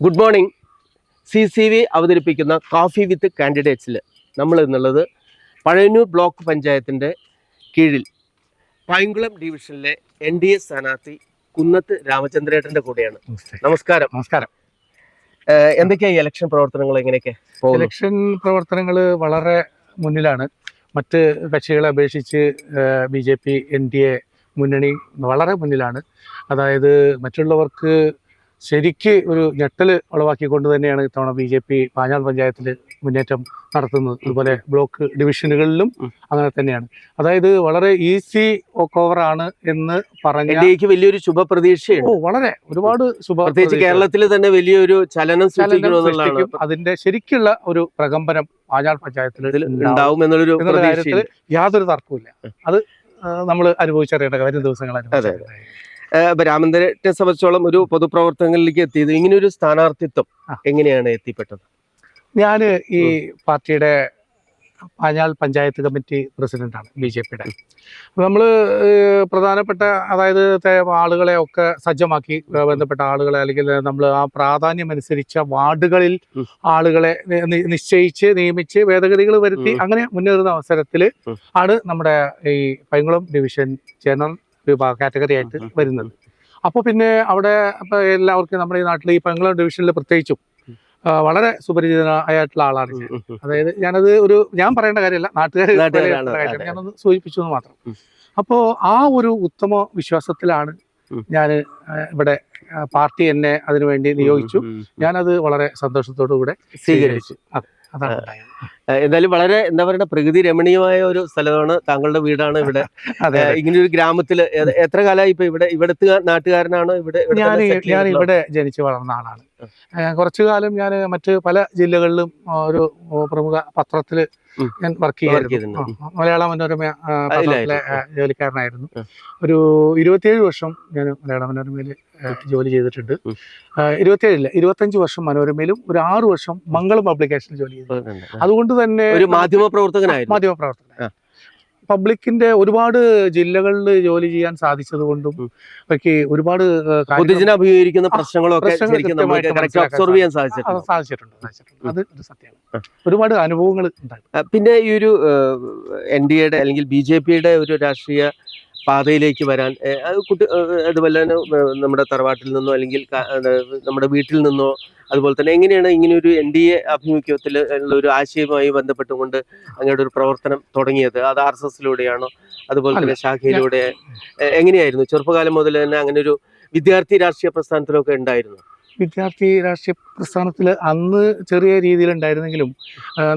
Good morning. CCV അവതരിപ്പിക്കുന്ന coffee with കാൻഡിഡേറ്റ്സിൽ നമ്മൾ എന്നുള്ളത് പഴയന്നൂർ ബ്ലോക്ക് പഞ്ചായത്തിൻ്റെ കീഴിൽ പൈങ്കുളം ഡിവിഷനിലെ NDA സ്ഥാനാർത്ഥി കുന്നത്ത് രാമചന്ദ്രേട്ടൻ്റെ കൂടെയാണ്. നമസ്കാരം. നമസ്കാരം. എന്തൊക്കെയാണ് ഇലക്ഷൻ പ്രവർത്തനങ്ങൾ? എങ്ങനെയൊക്കെ ഇലക്ഷൻ പ്രവർത്തനങ്ങൾ വളരെ മുന്നിലാണ്. മറ്റ് കക്ഷികളെ അപേക്ഷിച്ച് BJP NDA മുന്നണി വളരെ മുന്നിലാണ്. അതായത് മറ്റുള്ളവർക്ക് ശരിക്ക് ഒരു ഞെട്ടൽ ഉളവാക്കിക്കൊണ്ട് തന്നെയാണ് ഇത്തവണ BJP പാഞ്ഞാൾ പഞ്ചായത്തിൽ മുന്നേറ്റം നടത്തുന്നത്. അതുപോലെ ബ്ലോക്ക് ഡിവിഷനുകളിലും അങ്ങനെ തന്നെയാണ്. അതായത് വളരെ ഈസി ഓവറാണ് എന്ന് പറഞ്ഞ വലിയൊരു ശുഭപ്രതീക്ഷയുണ്ട്. വളരെ ഒരുപാട് പ്രത്യേകിച്ച് കേരളത്തിൽ തന്നെ വലിയൊരു ചലനം സൃഷ്ടിക്കും. അതിന്റെ ശരിക്കുള്ള ഒരു പ്രകമ്പനം പാഞ്ഞാൾ പഞ്ചായത്തിൽ ഉണ്ടാവും എന്നുള്ളൊരു കാര്യത്തിൽ യാതൊരു തർക്കവുമില്ല. അത് നമ്മൾ അനുഭവിച്ചറിയേണ്ട വരും ദിവസങ്ങൾ. രാമചന്ദ്രനെ സംബന്ധിച്ചോളം ഒരു പൊതുപ്രവർത്തനങ്ങളിലേക്ക് എത്തിയത് ഇങ്ങനെ ഒരു സ്ഥാനാർത്ഥിത്വം എങ്ങനെയാണ് എത്തിപ്പെട്ടത്? ഞാൻ ഈ പാർട്ടിയുടെ പാഞ്ഞാൾ പഞ്ചായത്ത് കമ്മിറ്റി പ്രസിഡന്റാണ് BJPയുടെ. നമ്മൾ പ്രധാനപ്പെട്ട അതായത് ആളുകളെ ഒക്കെ സജ്ജമാക്കി, ബന്ധപ്പെട്ട ആളുകളെ അല്ലെങ്കിൽ നമ്മൾ ആ പ്രാധാന്യം അനുസരിച്ച വാർഡുകളിൽ ആളുകളെ നിശ്ചയിച്ച് നിയമിച്ച് ഭേദഗതികൾ വരുത്തി അങ്ങനെ മുന്നേറുന്ന അവസരത്തിൽ ആണ് നമ്മുടെ ഈ പൈങ്കുളം ഡിവിഷൻ ജനറൽ വിഭാഗ കാറ്റഗറി ആയിട്ട് വരുന്നത്. അപ്പോൾ പിന്നെ അവിടെ ഇപ്പം എല്ലാവർക്കും നമ്മുടെ ഈ നാട്ടിൽ ഈ പൈങ്കുളം ഡിവിഷനിൽ പ്രത്യേകിച്ചും വളരെ സുപരിചിതനായിട്ടുള്ള ആളാണ് ഞാൻ. അതായത് ഞാൻ പറയേണ്ട കാര്യമല്ല, നാട്ടുകാർ ഞാനൊന്ന് സൂചിപ്പിച്ചു എന്ന് മാത്രം. അപ്പോൾ ആ ഒരു ഉത്തമ വിശ്വാസത്തിലാണ് ഞാൻ ഇവിടെ പാർട്ടി എന്നെ അതിനുവേണ്ടി നിയോഗിച്ചു. ഞാനത് വളരെ സന്തോഷത്തോടു കൂടെ സ്വീകരിച്ചു. എന്തായാലും വളരെ എന്താ പറയുക, പ്രകൃതി രമണീയമായ ഒരു സ്ഥലമാണ്. താങ്കളുടെ വീടാണ് ഇവിടെ. ഇങ്ങനെ ഒരു ഗ്രാമത്തിൽ എത്ര കാലമായി ഇപ്പൊ ഇവിടുത്തെ നാട്ടുകാരനാണോ? ഞാൻ ഇവിടെ ജനിച്ചു വളർന്ന ആളാണ്. കുറച്ചു കാലം ഞാൻ മറ്റ് പല ജില്ലകളിലും ഒരു പ്രമുഖ പത്രത്തില് ഞാൻ വർക്ക് ചെയ്യായിരുന്നു. മലയാള മനോരമ പത്രത്തിലെ ജോലിക്കാരനായിരുന്നു. ഒരു 27 വർഷം ഞാൻ മലയാള മനോരമയിൽ ജോലി ചെയ്തിട്ടുണ്ട്. 25 വർഷം മനോരമയിലും ഒരു 6 വർഷം മംഗളം പബ്ലിക്കേഷനിൽ ജോലി ചെയ്തു. അതുകൊണ്ട് തന്നെ ഒരു മാധ്യമ പ്രവർത്തകനായിരുന്നു. പബ്ലിക്കിന്റെ ഒരുപാട് ജില്ലകളിൽ ജോലി ചെയ്യാൻ സാധിച്ചത് കൊണ്ടും ഒക്കെ ഒരുപാട് പൊതുജന അഭിമുഖീകരിക്കുന്ന പ്രശ്നങ്ങളൊക്കെ സാധിച്ചിട്ടുണ്ട്. അത് ഒരു സത്യമാണ്. ഒരുപാട് അനുഭവങ്ങൾ ഉണ്ടായി. പിന്നെ ഈ ഒരു NDAയുടെ അല്ലെങ്കിൽ BJPയുടെ ഒരു രാഷ്ട്രീയ പാതയിലേക്ക് വരാൻ അതുപോലെ തന്നെ നമ്മുടെ തറവാട്ടിൽ നിന്നോ അല്ലെങ്കിൽ നമ്മുടെ വീട്ടിൽ നിന്നോ അതുപോലെ തന്നെ എങ്ങനെയാണ് ഇങ്ങനെ ഒരു NDA ആഭിമുഖ്യത്തിൽ ഉള്ള ഒരു ആശയവുമായി ബന്ധപ്പെട്ടുകൊണ്ട് അങ്ങയുടെ ഒരു പ്രവർത്തനം തുടങ്ങിയത്? അത് RSSലൂടെയാണോ അതുപോലെ തന്നെ ശാഖയിലൂടെ എങ്ങനെയായിരുന്നു? ചെറുപ്പകാലം മുതൽ തന്നെ അങ്ങനെ ഒരു വിദ്യാർത്ഥി രാഷ്ട്രീയ പ്രസ്ഥാനത്തിലൊക്കെ ഉണ്ടായിരുന്നു? വിദ്യാർത്ഥി രാഷ്ട്രീയ പ്രസ്ഥാനത്തിൽ അന്ന് ചെറിയ രീതിയിലുണ്ടായിരുന്നെങ്കിലും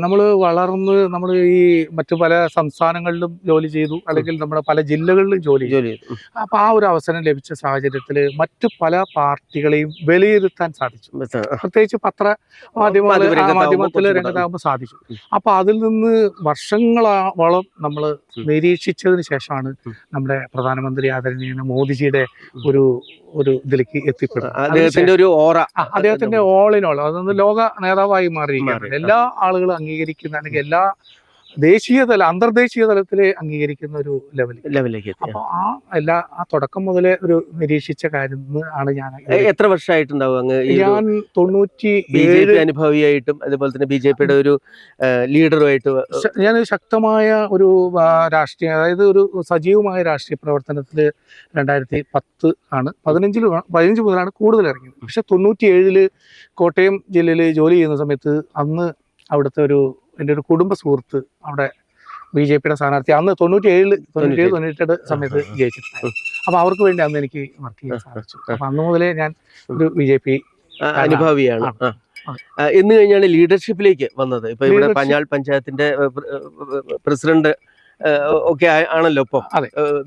നമ്മൾ വളർന്ന് നമ്മൾ ഈ മറ്റു പല സംസ്ഥാനങ്ങളിലും ജോലി ചെയ്തു, അല്ലെങ്കിൽ നമ്മുടെ പല ജില്ലകളിലും ജോലി ചെയ്തു. അപ്പോൾ ആ ഒരു അവസരം ലഭിച്ച സാഹചര്യത്തിൽ മറ്റു പല പാർട്ടികളെയും വിലയിരുത്താൻ സാധിച്ചു. പ്രത്യേകിച്ച് മാധ്യമത്തിൽ രംഗത്താകുമ്പോൾ സാധിച്ചു. അപ്പോൾ അതിൽ നിന്ന് വർഷങ്ങളോളം നമ്മൾ നിരീക്ഷിച്ചതിന് ശേഷമാണ് നമ്മുടെ പ്രധാനമന്ത്രി ആദരണീയ മോദിജിയുടെ ഒരു ഇതിലേക്ക് എത്തിപ്പെടുന്നത്. അദ്ദേഹത്തിന്റെ ഓൾ ഇൻ ഓൾ, അതൊന്ന് ലോക നേതാവായി മാറിയിരിക്കുകയാണ്. എല്ലാ ആളുകളും അംഗീകരിക്കുന്ന അല്ലെങ്കിൽ എല്ലാ അന്തർദേശീയ തലത്തിൽ അംഗീകരിക്കുന്ന ഒരു ലെവലിലേക്ക്. അപ്പൊ ആ തുടക്കം മുതലേ ഒരു നിരീക്ഷിച്ച കാര്യം ആണ്. ഞാൻ എത്ര വർഷമായിട്ടുണ്ടാവും? ഞാൻ 97 അനുഭവിയായിട്ടും അതുപോലെ തന്നെ BJPയുടെ ഒരു ലീഡറുമായിട്ട് ഞാൻ ശക്തമായ ഒരു രാഷ്ട്രീയ, അതായത് ഒരു സജീവമായ രാഷ്ട്രീയ പ്രവർത്തനത്തിൽ 2010 ആണ് 15 മുതലാണ് കൂടുതൽ ഇറങ്ങിയത്. പക്ഷെ 97 കോട്ടയം ജില്ലയിൽ ജോലി ചെയ്യുന്ന സമയത്ത് അന്ന് അവിടുത്തെ എൻ്റെ ഒരു കുടുംബ സുഹൃത്ത് അവിടെ BJPയുടെ സ്ഥാനാർത്ഥി അന്ന് 97 സമയത്ത് ജയിച്ചിട്ടുണ്ടായിരുന്നു. അപ്പൊ അവർക്ക് വേണ്ടി അന്ന് എനിക്ക് വർക്ക് ചെയ്യാൻ സാധിച്ചു. അപ്പൊ അന്ന് മുതലേ ഞാൻ ഒരു BJP അനുഭാവിയാണ്. എന്ന് കഴിഞ്ഞാണ് ലീഡർഷിപ്പിലേക്ക് വന്നത്. ഇപ്പൊ ഇവിടെ പാഞ്ഞാൾ പഞ്ചായത്തിന്റെ പ്രസിഡന്റ് ഒക്കെ ആണല്ലോ ഇപ്പൊ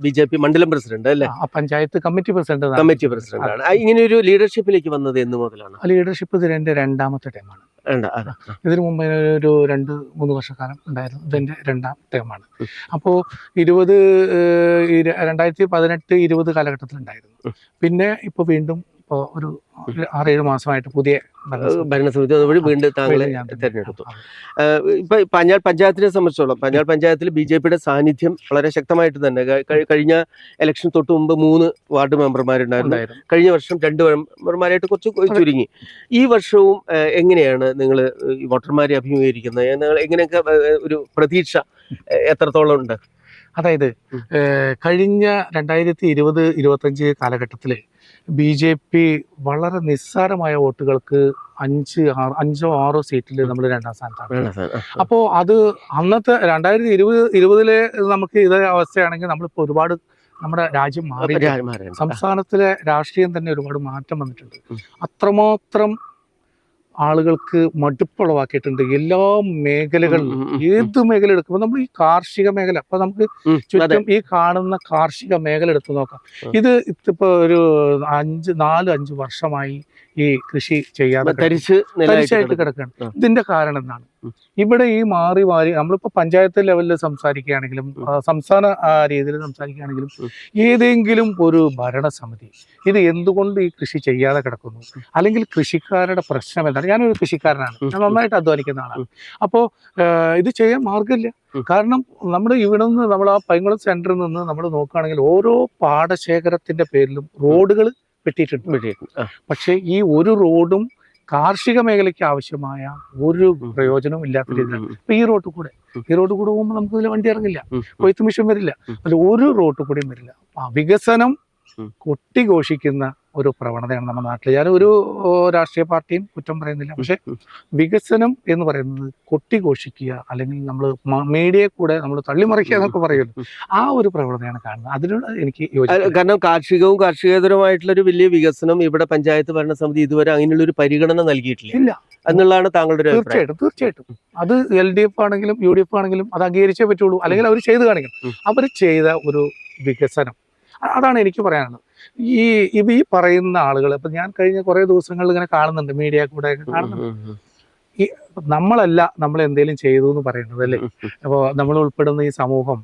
BJP മണ്ഡലം പ്രസിഡന്റ് അല്ലെ? പഞ്ചായത്ത് കമ്മിറ്റി പ്രസിഡന്റ് ആണ്. ഇങ്ങനെ ഒരു ലീഡർഷിപ്പിലേക്ക് വന്നത് എന്ന് മുതലാണ്? ലീഡർഷിപ്പ് ഇത് എൻ്റെ രണ്ടാമത്തെ ടൈമാണ്. ഇതിനു മുമ്പ് ഒരു 2-3 വർഷക്കാലം ഉണ്ടായിരുന്നു. ഇതെന്റെ രണ്ടാം ടൈമാണ്. അപ്പോൾ 2018-20 കാലഘട്ടത്തിലുണ്ടായിരുന്നു. പിന്നെ ഇപ്പോൾ വീണ്ടും ഒരു 6-7 മാസമായിട്ട് പുതിയ ഭരണസമിതി അതുവഴി വീണ്ടും താങ്കളെ ഞാൻ തെരഞ്ഞെടുത്തു. ഇപ്പൊ പാഞ്ഞാൾ പഞ്ചായത്തിനെ സംബന്ധിച്ചോളം പാഞ്ഞാൾ പഞ്ചായത്തിൽ BJPയുടെ സാന്നിധ്യം വളരെ ശക്തമായിട്ട് തന്നെ കഴിഞ്ഞ ഇലക്ഷൻ തൊട്ട് മുമ്പ് 3 വാർഡ് മെമ്പർമാരുണ്ടായിരുന്നു. കഴിഞ്ഞ വർഷം 2 മെമ്പർമാരായിട്ട് കുറച്ച് ചുരുങ്ങി. ഈ വർഷവും എങ്ങനെയാണ് നിങ്ങൾ വോട്ടർമാരെ അഭിമുഖീകരിക്കുന്നത്? എങ്ങനെയൊക്കെ ഒരു പ്രതീക്ഷ എത്രത്തോളം ഉണ്ട്? അതായത് കഴിഞ്ഞ 2020-25 കാലഘട്ടത്തിൽ BJP വളരെ നിസ്സാരമായ വോട്ടുകൾക്ക് 5-6 സീറ്റിൽ നമ്മൾ 2ാം സ്ഥാനത്താണ്. അപ്പോൾ അത് അന്നത്തെ 2020 നമുക്ക് ഇതേ അവസ്ഥയാണെങ്കിൽ നമ്മളിപ്പോൾ ഒരുപാട് നമ്മുടെ രാജ്യം മാറി, സംസ്ഥാനത്തിലെ രാഷ്ട്രീയം തന്നെ ഒരുപാട് മാറ്റം വന്നിട്ടുണ്ട്. അത്രമാത്രം ആളുകൾക്ക് മടുപ്പുളവാക്കിയിട്ടുണ്ട് എല്ലാ മേഖലകളിലും. ഏത് മേഖല എടുക്കുമ്പോൾ നമ്മൾ ഈ കാർഷിക മേഖല, അപ്പൊ നമുക്ക് ചുറ്റും ഈ കാണുന്ന കാർഷിക മേഖല എടുത്തു നോക്കാം. ഇതിപ്പോ ഒരു 4-5 വർഷമായി ഈ കൃഷി ചെയ്യാതെ തരിശായിട്ട് കിടക്കുകയാണ്. ഇതിന്റെ കാരണം എന്താണ്? ഇവിടെ ഈ മാറി നമ്മളിപ്പോ പഞ്ചായത്ത് ലെവലിൽ സംസാരിക്കുകയാണെങ്കിലും സംസ്ഥാന രീതിയിൽ സംസാരിക്കുകയാണെങ്കിലും ഏതെങ്കിലും ഒരു ഭരണസമിതി ഇത് എന്തുകൊണ്ട് ഈ കൃഷി ചെയ്യാതെ കിടക്കുന്നു, അല്ലെങ്കിൽ കൃഷിക്കാരുടെ പ്രശ്നം എന്താണ്? ഞാനൊരു കൃഷിക്കാരനാണ്, ഞാൻ നന്നായിട്ട് അധ്വാനിക്കുന്ന ആളാണ്. അപ്പോൾ ഇത് ചെയ്യാൻ മാർഗമില്ല. കാരണം നമ്മുടെ ഇവിടെ നിന്ന് നമ്മൾ ആ പൈങ്കുളം സെന്ററിൽ നിന്ന് നമ്മൾ നോക്കുകയാണെങ്കിൽ ഓരോ പാടശേഖരത്തിന്റെ പേരിലും റോഡുകൾ വെട്ടിയിട്ടുണ്ട്. പക്ഷെ ഈ ഒരു റോഡും കാർഷിക മേഖലയ്ക്ക് ആവശ്യമായ ഒരു പ്രയോജനവും ഇല്ലാത്ത രീതിയിലാണ്. ഇപ്പൊ ഈ റോഡ് കൂടെ പോകുമ്പോൾ നമുക്ക് ഇതിൽ വണ്ടി ഇറങ്ങില്ല, കൊയ്ത്ത് മിഷൻ വരില്ല, അതിൽ ഒരു റോഡ് കൂടിയും വരില്ല. വികസനം കൊട്ടിഘോഷിക്കുന്ന ഒരു പ്രവണതയാണ് നമ്മുടെ നാട്ടിൽ. ഞാൻ ഒരു രാഷ്ട്രീയ പാർട്ടിയും കുറ്റം പറയുന്നില്ല, പക്ഷെ വികസനം എന്ന് പറയുന്നത് കൊട്ടിഘോഷിക്കുക, അല്ലെങ്കിൽ നമ്മൾ മീഡിയയെ കൂടെ നമ്മൾ തള്ളിമറിക്കുക എന്നൊക്കെ പറയുമല്ലോ, ആ ഒരു പ്രവണതയാണ് കാണുന്നത്. അതിനോട് എനിക്ക് യോജിക്കുന്നു. കാരണം കാർഷികേതരമായിട്ടുള്ള ഒരു വലിയ വികസനം ഇവിടെ പഞ്ചായത്ത് ഭരണസമിതി ഇതുവരെ അങ്ങനെയുള്ള ഒരു പരിഗണന നൽകിയിട്ടില്ല എന്നുള്ളതാണ് താങ്കളുടെ ഒരു അഭിപ്രായം? തീർച്ചയായിട്ടും അത് LDF ആണെങ്കിലും UDF ആണെങ്കിലും അത് അംഗീകരിച്ചേ പറ്റുള്ളൂ, അല്ലെങ്കിൽ അവർ ചെയ്ത് കാണിക്കണം. അവർ ചെയ്ത ഒരു വികസനം, അതാണ് എനിക്ക് പറയാനുള്ളത്. ഈ പറയുന്ന ആളുകൾ ഇപ്പൊ ഞാൻ കഴിഞ്ഞ കുറെ ദിവസങ്ങളിൽ ഇങ്ങനെ കാണുന്നുണ്ട്, മീഡിയ കൂടെ കാണുന്നുണ്ട്, ഈ നമ്മൾ എന്തെങ്കിലും ചെയ്തു എന്ന് പറയുന്നത് അല്ലേ. അപ്പൊ നമ്മൾ ഉൾപ്പെടുന്ന ഈ സമൂഹം,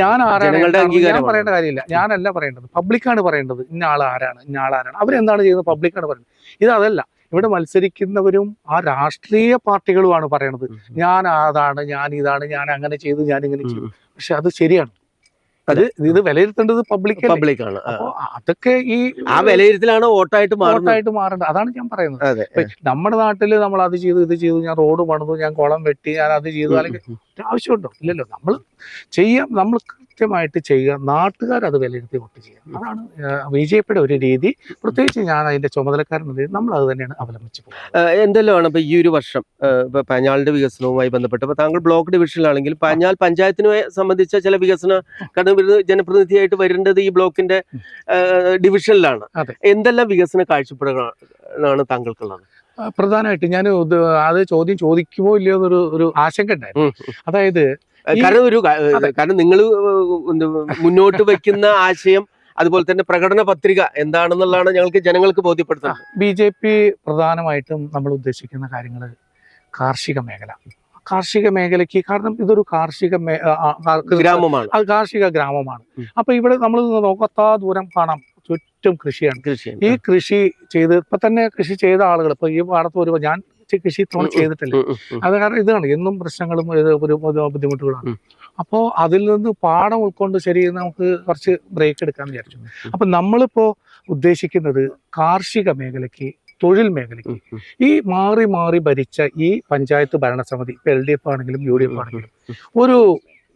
ഞാൻ പറയേണ്ട കാര്യമില്ല, ഞാനല്ല പറയേണ്ടത്, പബ്ലിക്കാണ് പറയേണ്ടത്. ഇന്ന ആളാരാണ് അവരെന്താണ് ചെയ്യുന്നത്, പബ്ലിക്കാണ് പറയുന്നത്. ഇതല്ല, ഇവിടെ മത്സരിക്കുന്നവരും ആ രാഷ്ട്രീയ പാർട്ടികളുമാണ് പറയണത്. ഞാൻ അതാണ്, ഞാൻ ഇതാണ്, ഞാൻ അങ്ങനെ ചെയ്തു, ഞാൻ ഇങ്ങനെ ചെയ്തു. പക്ഷെ അത് ശരിയാണ്. ഇത് വിലയിരുത്തേണ്ടത് പബ്ലിക്കാണ്. അപ്പൊ അതൊക്കെ ആ വിലയിരുത്തലാണ് വോട്ടായിട്ട് മാറേണ്ടത്. അതാണ് ഞാൻ പറയുന്നത്. നമ്മുടെ നാട്ടില് നമ്മൾ അത് ചെയ്തു, ഇത് ചെയ്തു, ഞാൻ റോഡ് പണിതു, ഞാൻ കുളം വെട്ടി, ഞാൻ അത് ചെയ്തു, അല്ലെങ്കിൽ ആവശ്യമുണ്ടോ? ഇല്ലല്ലോ. നമ്മൾ കൃത്യമായിട്ട് ചെയ്യുക, നാട്ടുകാർ അത് വിലയിരുത്തി വോട്ട് ചെയ്യുക. അതാണ് BJPയുടെ ഒരു രീതി. പ്രത്യേകിച്ച് ഞാൻ അതിന്റെ ചുമതലക്കാരൻ നമ്മൾ അത് തന്നെയാണ് അവലംബിച്ചു പോകുന്നത്. എന്തെല്ലാമാണ് ഇപ്പൊ ഈ ഒരു വർഷം ഇപ്പൊ പാഞ്ഞാളിന്റെ വികസനവുമായി ബന്ധപ്പെട്ട് ഇപ്പൊ താങ്കൾ ബ്ലോക്ക് ഡിവിഷനിലാണെങ്കിൽ പാഞ്ഞാൾ പഞ്ചായത്തിനെ സംബന്ധിച്ച ചില വികസന ജനപ്രതിനിധിയായിട്ട് വരേണ്ടത് ഈ ബ്ലോക്കിന്റെ ഡിവിഷനിലാണ്. എന്തെല്ലാം വികസന കാഴ്ചപ്പാടുകളാണ് താങ്കൾക്കുള്ളത്? പ്രധാനമായിട്ട് ഞാൻ അത് ചോദിക്കുമോ ഇല്ലയോ എന്നൊരു ആശങ്ക ഉണ്ടായിരുന്നു. അതായത് കാരണം നിങ്ങൾ മുന്നോട്ട് വെക്കുന്ന ആശയം, അതുപോലെ തന്നെ പ്രകടന പത്രിക എന്താണെന്നുള്ളതാണ് ജനങ്ങൾക്ക് ബോധ്യപ്പെടുത്തുന്നത്. BJP പ്രധാനമായിട്ടും നമ്മൾ ഉദ്ദേശിക്കുന്ന കാര്യങ്ങൾ കാർഷിക മേഖലയ്ക്ക്, കാരണം ഇതൊരു ഗ്രാമമാണ്, കാർഷിക ഗ്രാമമാണ്. അപ്പൊ ഇവിടെ നമ്മൾ നോക്കാത്ത ദൂരം കാണാം, ചുറ്റും കൃഷിയാണ്. ഈ കൃഷി ചെയ്ത് ഇപ്പൊ തന്നെ കൃഷി ചെയ്ത ആളുകൾ ഇപ്പൊ ഈ പാടത്ത് വരുമ്പോൾ ഞാൻ കൃഷി ഇത്തവണ ചെയ്തിട്ടില്ല. അത് കാരണം ഇതാണ് എന്നും പ്രശ്നങ്ങളും ബുദ്ധിമുട്ടുകളാണ്. അപ്പോൾ അതിൽ നിന്ന് പാഠം ഉൾക്കൊണ്ട് ശരി നമുക്ക് കുറച്ച് ബ്രേക്ക് എടുക്കാന്ന് വിചാരിച്ചു. അപ്പൊ നമ്മളിപ്പോ ഉദ്ദേശിക്കുന്നത് കാർഷിക മേഖലയ്ക്ക്, തൊഴിൽ മേഖലയ്ക്ക്, ഈ മാറി ഭരിച്ച ഈ പഞ്ചായത്ത് ഭരണസമിതി LDF ആണെങ്കിലും UDF ആണെങ്കിലും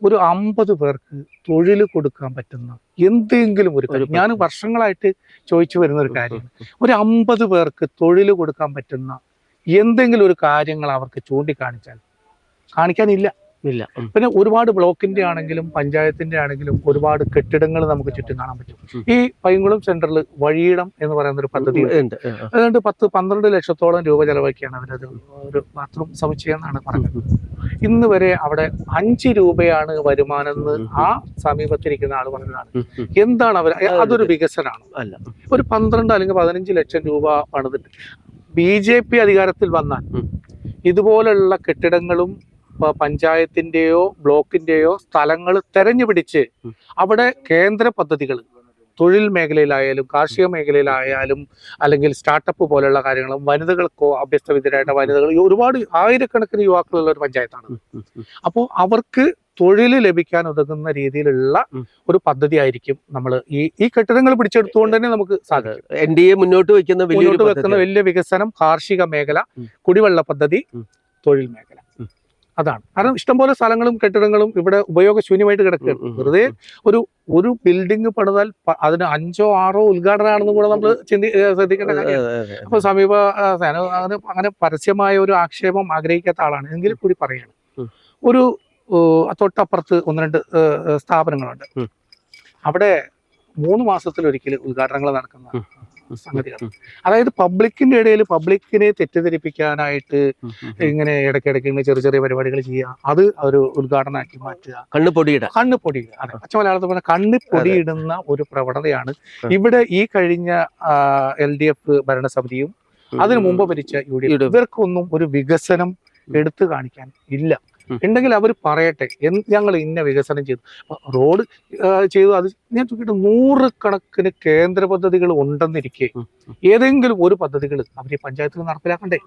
ഒരു 50 പേർക്ക് തൊഴിൽ കൊടുക്കാൻ പറ്റുന്ന എന്തെങ്കിലും ഒരു കാര്യം, ഞാൻ വർഷങ്ങളായിട്ട് ചോദിച്ചു വരുന്ന ഒരു കാര്യമാണ്. ഒരു 50 പേർക്ക് തൊഴിൽ കൊടുക്കാൻ പറ്റുന്ന എന്തെങ്കിലും ഒരു കാര്യങ്ങൾ അവർക്ക് കാണിക്കാനില്ല. പിന്നെ ഒരുപാട് ബ്ലോക്കിന്റെ ആണെങ്കിലും പഞ്ചായത്തിന്റെ ആണെങ്കിലും ഒരുപാട് കെട്ടിടങ്ങൾ നമുക്ക് ചുറ്റും കാണാൻ പറ്റും. ഈ പൈങ്കുളം സെന്ററിൽ വഴിയിടം എന്ന് പറയുന്ന ഒരു പദ്ധതി ഉണ്ട്. അതുകൊണ്ട് 10-12 ലക്ഷത്തോളം രൂപ ചെലവാക്കിയാണ് അവരത് ഒരു ബാത്റൂം സമുച്ചയം എന്നാണ് പറഞ്ഞത്. ഇന്ന് വരെ അവിടെ 5 രൂപയാണ് വരുമാനം എന്ന് ആ സമീപത്തിരിക്കുന്ന ആൾ പറഞ്ഞതാണ്. എന്താണ് അതൊരു വികസനമാണ്? അല്ല. ഒരു 12 അല്ലെങ്കിൽ 15 ലക്ഷം രൂപ പണിതിട്ട് BJP അധികാരത്തിൽ വന്നാൽ ഇതുപോലുള്ള കെട്ടിടങ്ങളും പഞ്ചായത്തിന്റെയോ ബ്ലോക്കിന്റെയോ സ്ഥലങ്ങൾ തെരഞ്ഞുപിടിച്ച് അവിടെ കേന്ദ്ര പദ്ധതികൾ തൊഴിൽ മേഖലയിലായാലും കാർഷിക മേഖലയിലായാലും അല്ലെങ്കിൽ സ്റ്റാർട്ടപ്പ് പോലെയുള്ള കാര്യങ്ങളും വനിതകൾക്കോ അഭ്യസ്തവിദ്യരായിട്ട് വനിതകൾ ഒരുപാട് ആയിരക്കണക്കിന് യുവാക്കളുള്ള ഒരു പഞ്ചായത്താണ്. അപ്പോൾ അവർക്ക് തൊഴിൽ ലഭിക്കാൻ ഉതകുന്ന രീതിയിലുള്ള ഒരു പദ്ധതി ആയിരിക്കും നമ്മൾ ഈ കെട്ടിടങ്ങൾ പിടിച്ചെടുത്തുകൊണ്ട് തന്നെ നമുക്ക് സാധിക്കും. NDA മുന്നോട്ട് വെക്കുന്ന വലിയ വികസനം കാർഷിക മേഖല, കുടിവെള്ള പദ്ധതി, തൊഴിൽ മേഖല. അതാണ് കാരണം ഇഷ്ടംപോലെ സ്ഥലങ്ങളും കെട്ടിടങ്ങളും ഇവിടെ ഉപയോഗശൂന്യമായിട്ട് കിടക്കുകയാണ്. വെറുതെ ഒരു ബിൽഡിംഗ് പണിതാൽ അതിന് 5 or 6 ഉദ്ഘാടനമാണെന്ന് കൂടെ നമ്മൾ ശ്രദ്ധിക്കേണ്ട കാര്യമാണ്. അപ്പൊ സമീപ അങ്ങനെ പരസ്യമായ ഒരു ആക്ഷേപം ആഗ്രഹിക്കാത്ത ആളാണ് എങ്കിൽ കൂടി പറയാണ്. ഒരു തൊട്ടപ്പുറത്ത് 1-2 സ്ഥാപനങ്ങളുണ്ട്. അവിടെ 3 മാസത്തിലൊരിക്കൽ ഉദ്ഘാടനങ്ങൾ നടക്കുന്ന സംഗതിയാണ്. അതായത് പബ്ലിക്കിന്റെ ഇടയിൽ പബ്ലിക്കിനെ തെറ്റിദ്ധരിപ്പിക്കാനായിട്ട് ഇങ്ങനെ ഇടയ്ക്കിടയ്ക്ക് ചെറിയ ചെറിയ പരിപാടികൾ ചെയ്യുക, അത് ഒരു ഉദ്ഘാടനമാക്കി മാറ്റുക, കണ്ണ് പൊടിയിടുക. അതെ, പച്ച മലയാളത്തിൽ പറഞ്ഞ കണ്ണ് പൊടിയിടുന്ന ഒരു പ്രവണതയാണ് ഇവിടെ ഈ കഴിഞ്ഞ LDF ഭരണസമിതിയും അതിനു മുമ്പ് ഭരിച്ച UDF ഇവർക്കൊന്നും ഒരു വികസനം എടുത്തു കാണിക്കാൻ ഇല്ല. ഉണ്ടെങ്കിൽ അവർ പറയട്ടെ, ഞങ്ങൾ ഇന്ന വികസനം ചെയ്തു, റോഡ് ചെയ്തു. അത് ഞാൻ ചോദിക്കട്ടെ, 100 കണക്കിന് കേന്ദ്ര പദ്ധതികൾ ഉണ്ടെന്നിരിക്കെ ഏതെങ്കിലും ഒരു പദ്ധതികൾ അവർ പഞ്ചായത്തിൽ നടപ്പിലാക്കണ്ടേ?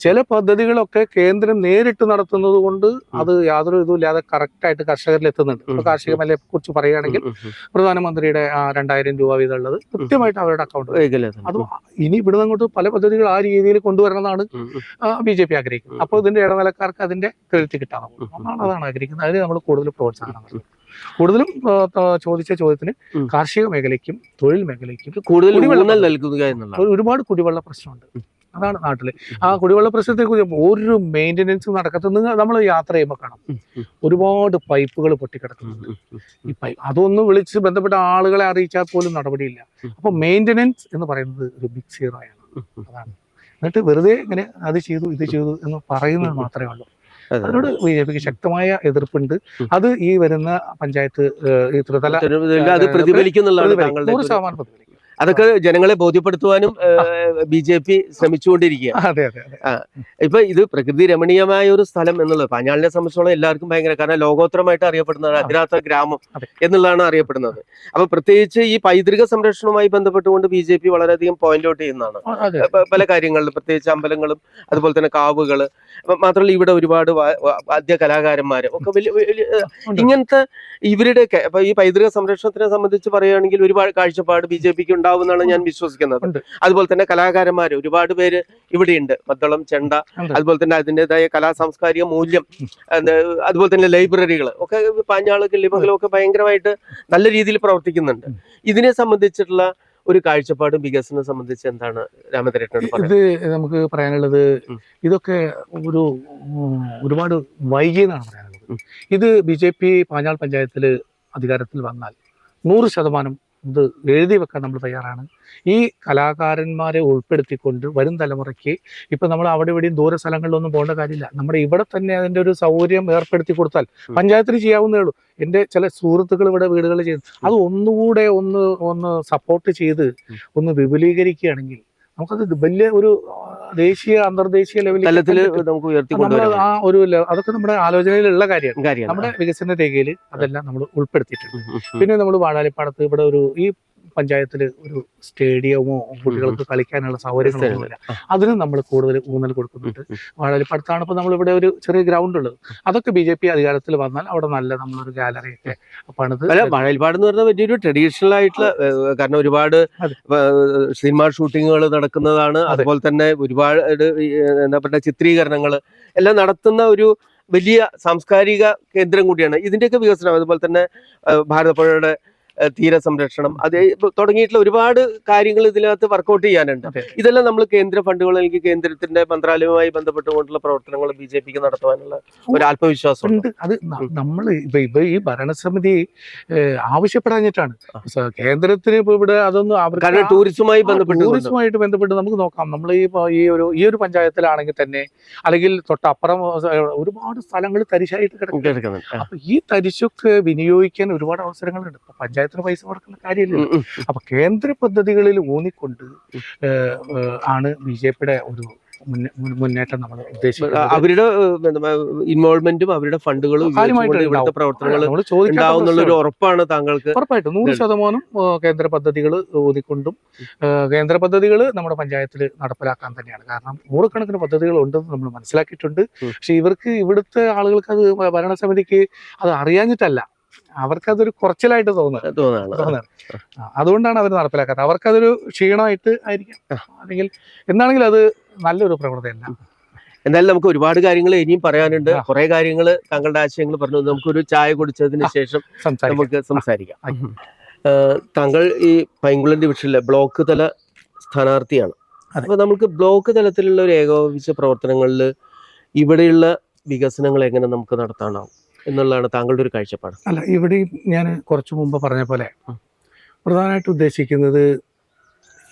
ചില പദ്ധതികളൊക്കെ കേന്ദ്രം നേരിട്ട് നടത്തുന്നത് കൊണ്ട് അത് യാതൊരു ഇതുമില്ലാതെ കറക്റ്റായിട്ട് കർഷകരിൽ എത്തുന്നുണ്ട്. ഇപ്പൊ കാർഷിക മേഖലയെ കുറിച്ച് പറയുകയാണെങ്കിൽ പ്രധാനമന്ത്രിയുടെ 2000 രൂപ വീതം ഉള്ളത് കൃത്യമായിട്ട് അവരുടെ അക്കൗണ്ട്. അത് ഇനി ഇവിടുന്ന് അങ്ങോട്ട് പല പദ്ധതികൾ ആ രീതിയിൽ കൊണ്ടുവരണമെന്നാണ് BJP ആഗ്രഹിക്കുന്നത്. അപ്പോൾ ഇതിന്റെ ഇടനിലക്കാർക്ക് അതിന്റെ ക്രെഡിറ്റ് കിട്ടാതെ അതാണ് ആഗ്രഹിക്കുന്നത്. അതിന് നമ്മൾ കൂടുതൽ പ്രോത്സാഹനം നൽകും. കൂടുതലും ചോദിച്ച ചോദ്യത്തിന് കാർഷിക മേഖലയ്ക്കും തൊഴിൽ മേഖലയ്ക്കും കൂടുതൽ ഒരുപാട് കുടിവെള്ള പ്രശ്നമുണ്ട്. അതാണ് നാട്ടില് ആ കുടിവെള്ള പ്രശ്നത്തെ കുറിച്ച് ഒരു മെയിൻ്റെനൻസ് നടക്കത്തുന്ന നമ്മൾ യാത്ര ചെയ്യുമ്പോൾ കാണാം ഒരുപാട് പൈപ്പുകൾ പൊട്ടിക്കിടക്കുന്നുണ്ട്. ഈ പൈപ്പ് അതൊന്ന് വിളിച്ച് ബന്ധപ്പെട്ട ആളുകളെ അറിയിച്ചാൽ പോലും നടപടിയില്ല. അപ്പൊ മെയിൻ്റെനൻസ് എന്ന് പറയുന്നത് ഒരു ബിഗ് സീറോ ആണ്. അതാണ്. എന്നിട്ട് വെറുതെ ഇങ്ങനെ അത് ചെയ്തു ഇത് ചെയ്തു എന്ന് പറയുന്നത് മാത്രമേ ഉള്ളൂ. അതിനോട് BJPക്ക് ശക്തമായ എതിർപ്പുണ്ട്. അത് ഈ വരുന്ന പഞ്ചായത്ത് ഈ ത്രിതല പ്രതിഫലിക്കുന്നുള്ളതാണ് 100% പ്രതിഫലിക്കും. അതൊക്കെ ജനങ്ങളെ ബോധ്യപ്പെടുത്തുവാനും BJP ശ്രമിച്ചുകൊണ്ടിരിക്കുക. അതെ അതെ അതെ. ഇപ്പൊ ഇത് പ്രകൃതി രമണീയമായ ഒരു സ്ഥലം എന്നുള്ളത് പാഞ്ഞാളിനെ സംബന്ധിച്ചോളം എല്ലാവർക്കും ഭയങ്കര, കാരണം ലോകോത്തരമായിട്ട് അറിയപ്പെടുന്നതാണ് അതിരാത്ത ഗ്രാമം എന്നുള്ളതാണ് അറിയപ്പെടുന്നത്. അപ്പൊ പ്രത്യേകിച്ച് ഈ പൈതൃക സംരക്ഷണവുമായി ബന്ധപ്പെട്ടുകൊണ്ട് BJP വളരെയധികം പോയിന്റ് ഔട്ട് ചെയ്യുന്നതാണ് പല കാര്യങ്ങളിലും, പ്രത്യേകിച്ച് അമ്പലങ്ങളും അതുപോലെ തന്നെ കാവുകള്. മാത്രമല്ല ഇവിടെ ഒരുപാട് വാദ്യ കലാകാരന്മാര് ഒക്കെ വലിയ ഇങ്ങനത്തെ ഇവരുടെ ഈ പൈതൃക സംരക്ഷണത്തിനെ സംബന്ധിച്ച് പറയുകയാണെങ്കിൽ ഒരുപാട് കാഴ്ചപ്പാട് BJPക്ക് ഉണ്ടാവുമെന്നാണ് ഞാൻ വിശ്വസിക്കുന്നത്. അതുപോലെ തന്നെ കലാകാരന്മാര് ഒരുപാട് പേര് ഇവിടെയുണ്ട്. മദ്ദളം, ചെണ്ട, അതുപോലെ തന്നെ അതിൻ്റെതായ കലാ സാംസ്കാരിക മൂല്യം, അതുപോലെ തന്നെ ലൈബ്രറികൾ ഒക്കെ പാഞ്ഞാള് കിള്ളിമംഗലം ഒക്കെ ഭയങ്കരമായിട്ട് നല്ല രീതിയിൽ പ്രവർത്തിക്കുന്നുണ്ട്. ഇതിനെ സംബന്ധിച്ചിട്ടുള്ള ഒരു കാഴ്ചപ്പാടും വികസനം സംബന്ധിച്ച് എന്താണ് രാമചന്ദ്രേട്ടനോട് പറയുന്നത്? ഇത് നമുക്ക് പറയാനുള്ളത് ഇതൊക്കെ ഒരുപാട് വൈകിയെന്നാണ് പറയാനുള്ളത്. ഇത് BJP പാഞ്ഞാൾ പഞ്ചായത്തിൽ അധികാരത്തിൽ വന്നാൽ 100% ഇത് എഴുതി വെക്കാൻ നമ്മൾ തയ്യാറാണ്. ഈ കലാകാരന്മാരെ ഉൾപ്പെടുത്തിക്കൊണ്ട് വരും തലമുറയ്ക്ക് ഇപ്പം നമ്മൾ അവിടെ ഇവിടെയും ദൂര സ്ഥലങ്ങളിലൊന്നും പോകേണ്ട കാര്യമില്ല. നമ്മുടെ ഇവിടെ തന്നെ അതിൻ്റെ ഒരു സൗകര്യം ഏർപ്പെടുത്തി കൊടുത്താൽ പഞ്ചായത്തിന് ചെയ്യാവുന്നേ ഉള്ളൂ. എൻ്റെ ചില സുഹൃത്തുക്കൾ ഇവിടെ വീടുകളിൽ ചെയ്യുന്നു. അത് ഒന്നുകൂടെ ഒന്ന് സപ്പോർട്ട് ചെയ്ത് ഒന്ന് വിപുലീകരിക്കുകയാണെങ്കിൽ നമുക്കത് വലിയ ഒരു ദേശീയ അന്തർദേശീയ ലെവലിൽ നമുക്ക് ഉയർത്തിക്കൊണ്ടുവരാം. ആ ഒരു അതൊക്കെ നമ്മുടെ ആലോചനയിലുള്ള കാര്യമാണ്. നമ്മുടെ വികസന രേഖയിൽ അതെല്ലാം നമ്മൾ ഉൾപ്പെടുത്തിയിട്ടുണ്ട്. പിന്നെ നമ്മൾ വാഴാലിപ്പാടത്ത് ഇവിടെ ഈ പഞ്ചായത്തിൽ ഒരു സ്റ്റേഡിയമോ കുട്ടികൾക്ക് കളിക്കാനുള്ള സൗകര്യങ്ങളൊന്നുമില്ല. അതിന് നമ്മൾ കൂടുതൽ ഊന്നൽ കൊടുക്കുന്നുണ്ട്. വാഴാലിപ്പാടത്താണ് ഇപ്പോൾ നമ്മളിവിടെ ഒരു ചെറിയ ഗ്രൗണ്ട് ഉള്ളത്. അതൊക്കെ BJP അധികാരത്തിൽ വന്നാൽ അവിടെ നല്ല നമ്മളൊരു ഗാലറിയൊക്കെ പണിത്. വാഴാലിപ്പാട് എന്ന് പറഞ്ഞാൽ വലിയൊരു ട്രഡീഷണൽ ആയിട്ടുള്ള, കാരണം ഒരുപാട് സിനിമ ഷൂട്ടിങ്ങുകൾ നടക്കുന്നതാണ്. അതുപോലെ തന്നെ ഒരുപാട് എന്താ പറയുക ചിത്രീകരണങ്ങൾ എല്ലാം നടത്തുന്ന ഒരു വലിയ സാംസ്കാരിക കേന്ദ്രം കൂടിയാണ്. ഇതിന്റെയൊക്കെ വികസനം, അതുപോലെ തന്നെ ഭാരതപ്പുഴയുടെ തീരസംരക്ഷണം, അത് തുടങ്ങിയിട്ടുള്ള ഒരുപാട് കാര്യങ്ങൾ ഇതിനകത്ത് വർക്കൗട്ട് ചെയ്യാനുണ്ട്. ഇതെല്ലാം നമ്മൾ കേന്ദ്ര ഫണ്ടുകൾ അല്ലെങ്കിൽ കേന്ദ്രത്തിന്റെ മന്ത്രാലയവുമായി ബന്ധപ്പെട്ടുകൊണ്ടുള്ള പ്രവർത്തനങ്ങൾ BJPക്ക് നടത്തുവാനുള്ള ഒരു ആത്മവിശ്വാസമുണ്ട്. അത് നമ്മൾ ഇപ്പൊ ഈ ഭരണസമിതി ആവശ്യപ്പെടാഞ്ഞിട്ടാണ്. കേന്ദ്രത്തിന് ഇപ്പൊ ഇവിടെ അതൊന്നും ടൂറിസമായിട്ട് ബന്ധപ്പെട്ട് നമുക്ക് നോക്കാം. നമ്മൾ ഈ ഒരു പഞ്ചായത്തിലാണെങ്കിൽ തന്നെ, അല്ലെങ്കിൽ തൊട്ടപ്പുറം ഒരുപാട് സ്ഥലങ്ങൾ തരിശായിട്ട് കിടക്കുന്നുണ്ട്. അപ്പൊ ഈ തരിശൊക്കെ വിനിയോഗിക്കാൻ ഒരുപാട് അവസരങ്ങളുണ്ട്. പഞ്ചായത്തിന് പൈസ കൊടുക്കുന്ന കാര്യമില്ല. അപ്പൊ കേന്ദ്ര പദ്ധതികളിൽ ഊന്നിക്കൊണ്ട് ആണ് BJPയുടെ ഒരു മുന്നേറ്റം നമ്മൾ ഉദ്ദേശിക്കുന്നത്. അവരുടെ ഇൻവോൾവ്മെന്റും അവരുടെ ഫണ്ടുകളും ഇവിടുത്തെ പ്രവർത്തനങ്ങൾ നമ്മൾ ചോദിക്കാത്ത ഉണ്ടാവുന്നുള്ള ഒരു ഉറപ്പാണ് താങ്കൾക്ക്? ഉറപ്പായിട്ടും 100% കേന്ദ്ര പദ്ധതികൾ ഊന്നിക്കൊണ്ടും കേന്ദ്ര പദ്ധതികൾ നമ്മുടെ പഞ്ചായത്തിൽ നടപ്പിലാക്കാൻ തന്നെയാണ്. കാരണം നൂറുകണക്കിന് പദ്ധതികൾ ഉണ്ടെന്ന് നമ്മൾ മനസ്സിലാക്കിയിട്ടുണ്ട്. പക്ഷെ ഇവർക്ക് ഇവിടുത്തെ ആളുകൾക്ക് അത് ഭരണസമിതിക്ക് അത് അറിയാഞ്ഞിട്ടല്ല, അവർക്കതൊരു കുറച്ചിലായിട്ട് തോന്നുന്നത്. അതുകൊണ്ടാണ് അവർ നടപ്പിലാക്കാത്തത്. അവർക്കതൊരു ക്ഷീണമായിട്ട് ആയിരിക്കാം, അല്ലെങ്കിൽ എന്താണെങ്കിലും അത് നല്ലൊരു പ്രവണതയല്ല. എന്തായാലും നമുക്ക് ഒരുപാട് കാര്യങ്ങൾ ഇനിയും പറയാനുണ്ട്. കുറെ കാര്യങ്ങൾ താങ്കളുടെ ആശയങ്ങൾ പറഞ്ഞു. നമുക്കൊരു ചായ കുടിച്ചതിന് ശേഷം നമുക്ക് സംസാരിക്കാം. താങ്കൾ ഈ പൈങ്കുളം ഡിവിഷനിലെ ബ്ലോക്ക് തല സ്ഥാനാർത്ഥിയാണ്. അപ്പൊ നമുക്ക് ബ്ലോക്ക് തലത്തിലുള്ള ഒരു ഏകോപിച്ച പ്രവർത്തനങ്ങളിൽ ഇവിടെയുള്ള വികസനങ്ങൾ എങ്ങനെ നമുക്ക് നടത്താനാവും എന്നുള്ളതാണ് താങ്കളുടെ ഒരു കാഴ്ചപ്പാട്? അല്ല, ഇവിടെ ഞാൻ കുറച്ചു മുമ്പ് പറഞ്ഞ പോലെ പ്രധാനമായിട്ട് ഉദ്ദേശിക്കുന്നത്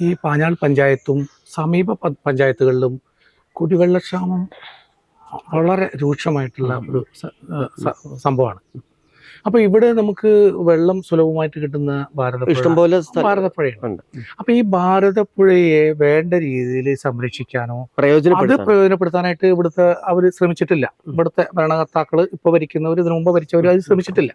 ഈ പാഞ്ഞാൾ പഞ്ചായത്തും സമീപ പഞ്ചായത്തുകളിലും കുടിവെള്ളക്ഷാമം വളരെ രൂക്ഷമായിട്ടുള്ള ഒരു സംഭവമാണ്. അപ്പോൾ ഇവിടെ നമുക്ക് വെള്ളം സുലഭമായിട്ട് കിട്ടുന്ന ഇഷ്ടംപോലെ ഭാരതപ്പുഴയുണ്ട്. അപ്പോൾ ഈ ഭാരതപ്പുഴയെ വേണ്ട രീതിയിൽ സംരക്ഷിക്കാനോ അത് പ്രയോജനപ്പെടുത്താനായിട്ട് ഇവിടുത്തെ അവർ ശ്രമിച്ചിട്ടില്ല. ഇവിടുത്തെ ഭരണകർത്താക്കൾ ഇപ്പോൾ ഭരിക്കുന്നവർ, ഇതിനു മുമ്പ് ഭരിച്ചവർ അത് ശ്രമിച്ചിട്ടില്ല.